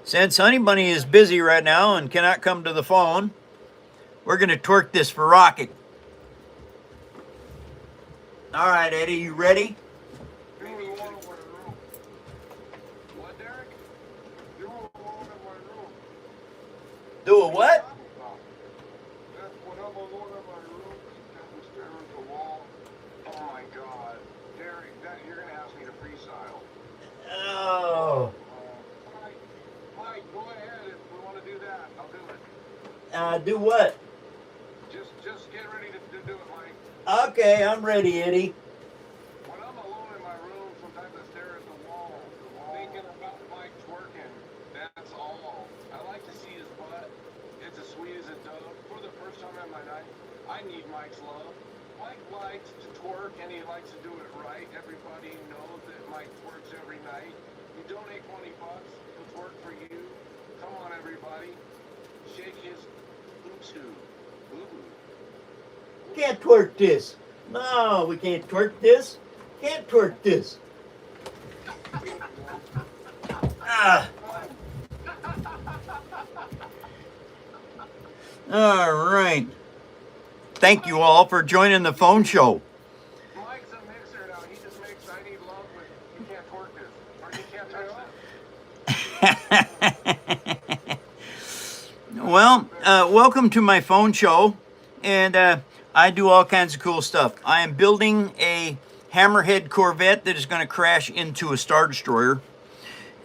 Since Honey Bunny is busy right now and cannot come to the phone, we're going to twerk this for Rocket. All right, Eddie, you ready? Do we want to my room? What, Derek? Do we want in my room? Do a what? That's when I'm alone in my room, and stare at the wall. Oh my God, Derek, you're gonna ask me to freestyle. Do what? Just get ready to do it, Mike. Okay, I'm ready, Eddie. When I'm alone in my room, sometimes I stare at the wall, thinking about Mike twerking. That's all. I like to see his butt. It's as sweet as a dove. For the first time in my life, I need Mike's love. Mike likes to twerk, and he likes to do it right. Everybody knows that Mike twerks every night. You donate $20, he'll twerk for you. Come on, everybody. Shake his boo-too. Boo-boo. Can't twerk this. No, we can't twerk this. Can't twerk this. Ah. All right. Thank you all for joining the phone show. Mike's a mixer now. He just makes I need love with you can't twerk this. Or you can't touch this. Well, welcome to my phone show, and I do all kinds of cool stuff. I am building a hammerhead Corvette that is going to crash into a Star Destroyer,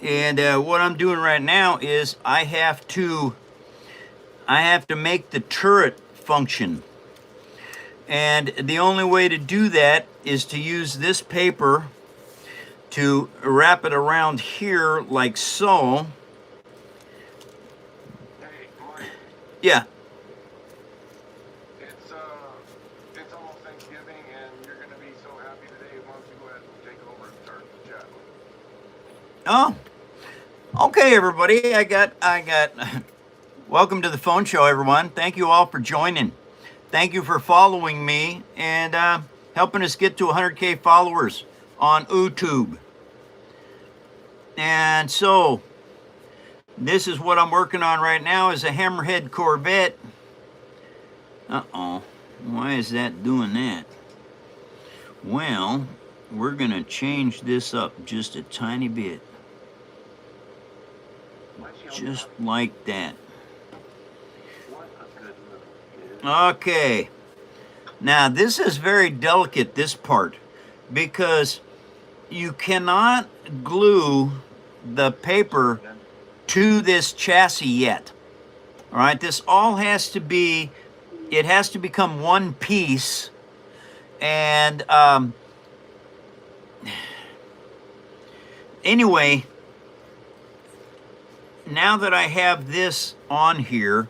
and what I'm doing right now is I have to make the turret function, and the only way to do that is to use this paper to wrap it around here like so. Hey, Mike, Yeah. it's almost Thanksgiving and you're gonna be so happy today. Why don't you go ahead and take over and start the chat? Oh, okay, everybody. I got. Welcome to the phone show, everyone. Thank you all for joining. Thank you for following me and helping us get to 100K followers on YouTube. And so, this is what I'm working on right now is a hammerhead Corvette. Uh-oh. Why is that doing that? Well, we're going to change this up just a tiny bit. Just like that. What a good little kid. Okay. Now, this is very delicate, this part, because you cannot glue the paper to this chassis yet. All right, this all has to be, it has to become one piece. And anyway, now that I have this on here,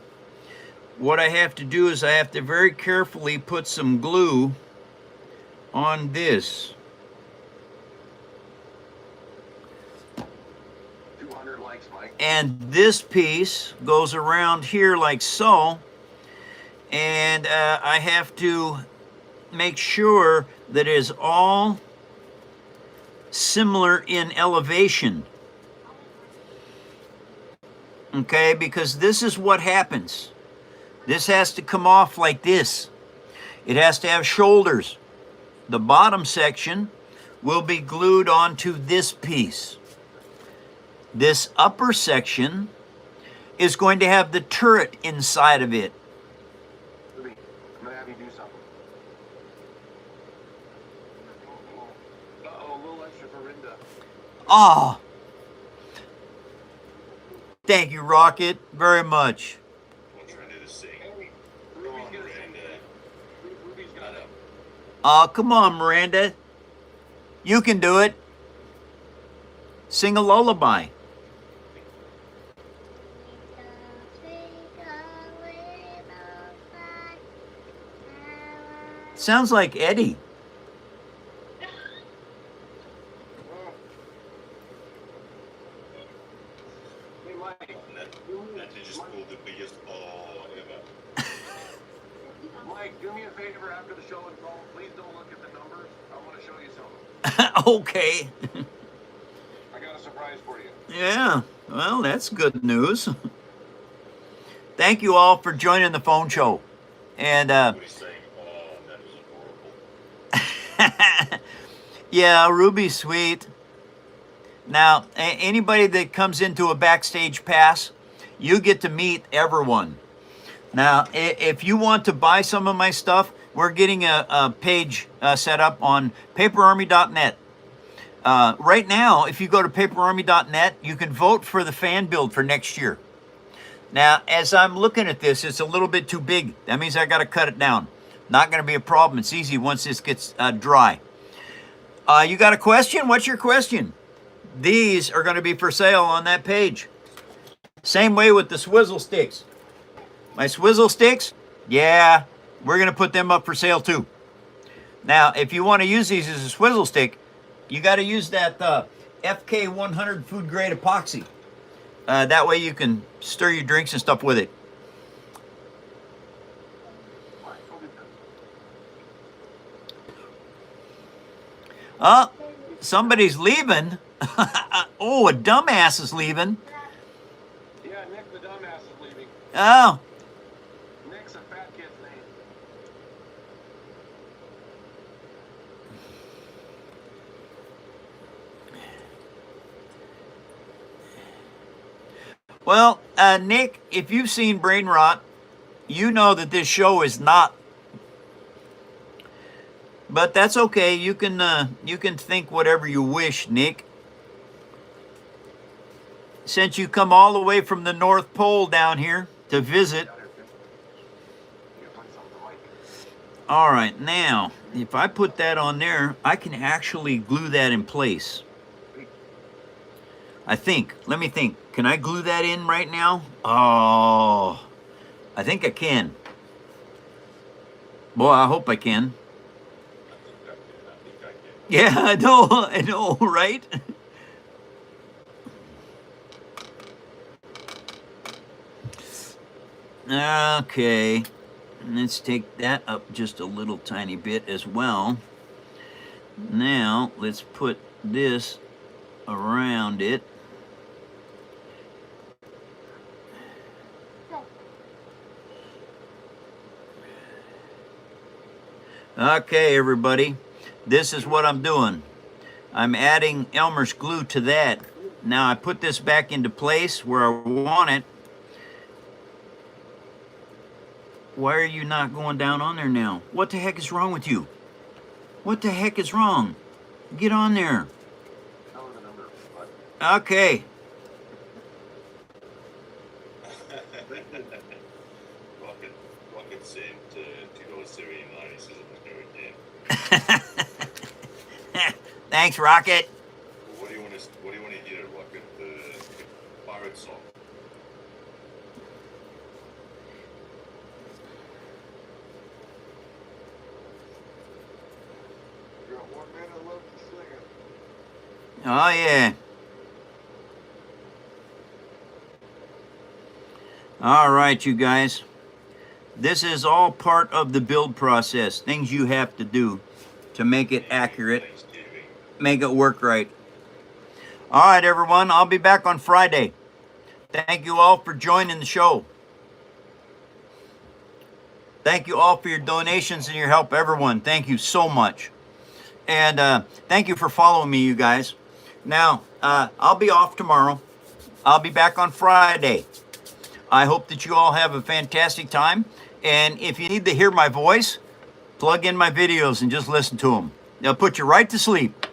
what I have to do is I have to very carefully put some glue on this. 200 likes, Mike. And this piece goes around here like so. And I have to make sure that it is all similar in elevation. Okay, because this is what happens. This has to come off like this. It has to have shoulders. The bottom section will be glued onto this piece. This upper section is going to have the turret inside of it. Ruby, I'm gonna have you do something. Uh-oh, a little extra for Rinda. Ah, thank you, Rocket, very much. I'm trying to sing. Ruby's on, gonna sing. Miranda. Ruby's I gonna. know. Come on, Miranda. You can do it. Sing a lullaby. Sounds like Eddie. Hey, Mike. That just pulled the biggest ever. Mike, do me a favor after the show and call. Please don't look at the numbers. I want to show you something. Okay. I got a surprise for you. Yeah, well, that's good news. Thank you all for joining the phone show. And Everybody's saying, oh, that was adorable. yeah, Ruby's sweet. Now, anybody that comes into a backstage pass, you get to meet everyone. Now, if you want to buy some of my stuff, we're getting a page set up on paperarmy.net. Right now, if you go to paperarmy.net, you can vote for the fan build for next year. Now, as I'm looking at this, it's a little bit too big. That means I got to cut it down. Not going to be a problem. It's easy once this gets dry. You got a question? What's your question? These are going to be for sale on that page. Same way with the swizzle sticks. My swizzle sticks, yeah, we're going to put them up for sale too. Now, if you want to use these as a swizzle stick, you got to use that FK100 food grade epoxy. That way you can stir your drinks and stuff with it. Somebody's leaving. Oh, a dumbass is leaving. Yeah, Nick the dumbass is leaving. Oh, Nick's a fat kid's name. well, Nick, if you've seen Brain Rot, you know that this show is not. But that's okay. You can think whatever you wish, Nick. Since you come all the way from the North Pole down here to visit. All right, now, if I put that on there, I can actually glue that in place. I think. Let me think. Can I glue that in right now? Oh, I think I can. Boy, I hope I can. Yeah, I know, right? Okay, let's take that up just a little tiny bit as well. Now, let's put this around it. Okay, everybody. This is what I'm doing. I'm adding Elmer's glue to that. Now I put this back into place where I want it. Why are you not going down on there now? What the heck is wrong with you? What the heck is wrong? Get on there. Okay. Rocket sent $2.79. He says it was very dead. Thanks, Rocket. What do you want to hear, Rocket? The pirate song. You got 1 minute left to sing it. Oh, yeah. All right, you guys. This is all part of the build process. Things you have to do to make it accurate, make it work right. All right, everyone. I'll be back on Friday. Thank you all for joining the show. Thank you all for your donations and your help, everyone. Thank you so much. And thank you for following me, you guys. Now, I'll be off tomorrow. I'll be back on Friday. I hope that you all have a fantastic time. And if you need to hear my voice, plug in my videos and just listen to them. They'll put you right to sleep.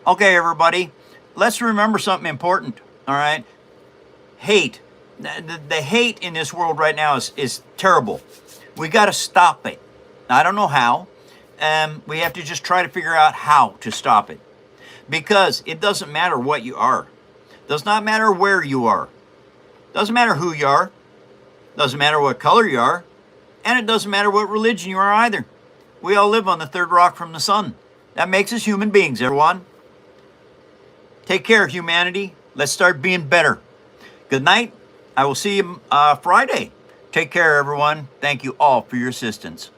Okay, everybody, let's remember something important, all right? Hate. The hate in this world right now is terrible. We got to stop it. I don't know how. We have to just try to figure out how to stop it. Because it doesn't matter what you are. Does not matter where you are. Doesn't matter who you are. Doesn't matter what color you are. And it doesn't matter what religion you are either. We all live on the third rock from the sun. That makes us human beings, everyone. Take care, humanity. Let's start being better. Good night. I will see you Friday. Take care, everyone. Thank you all for your assistance.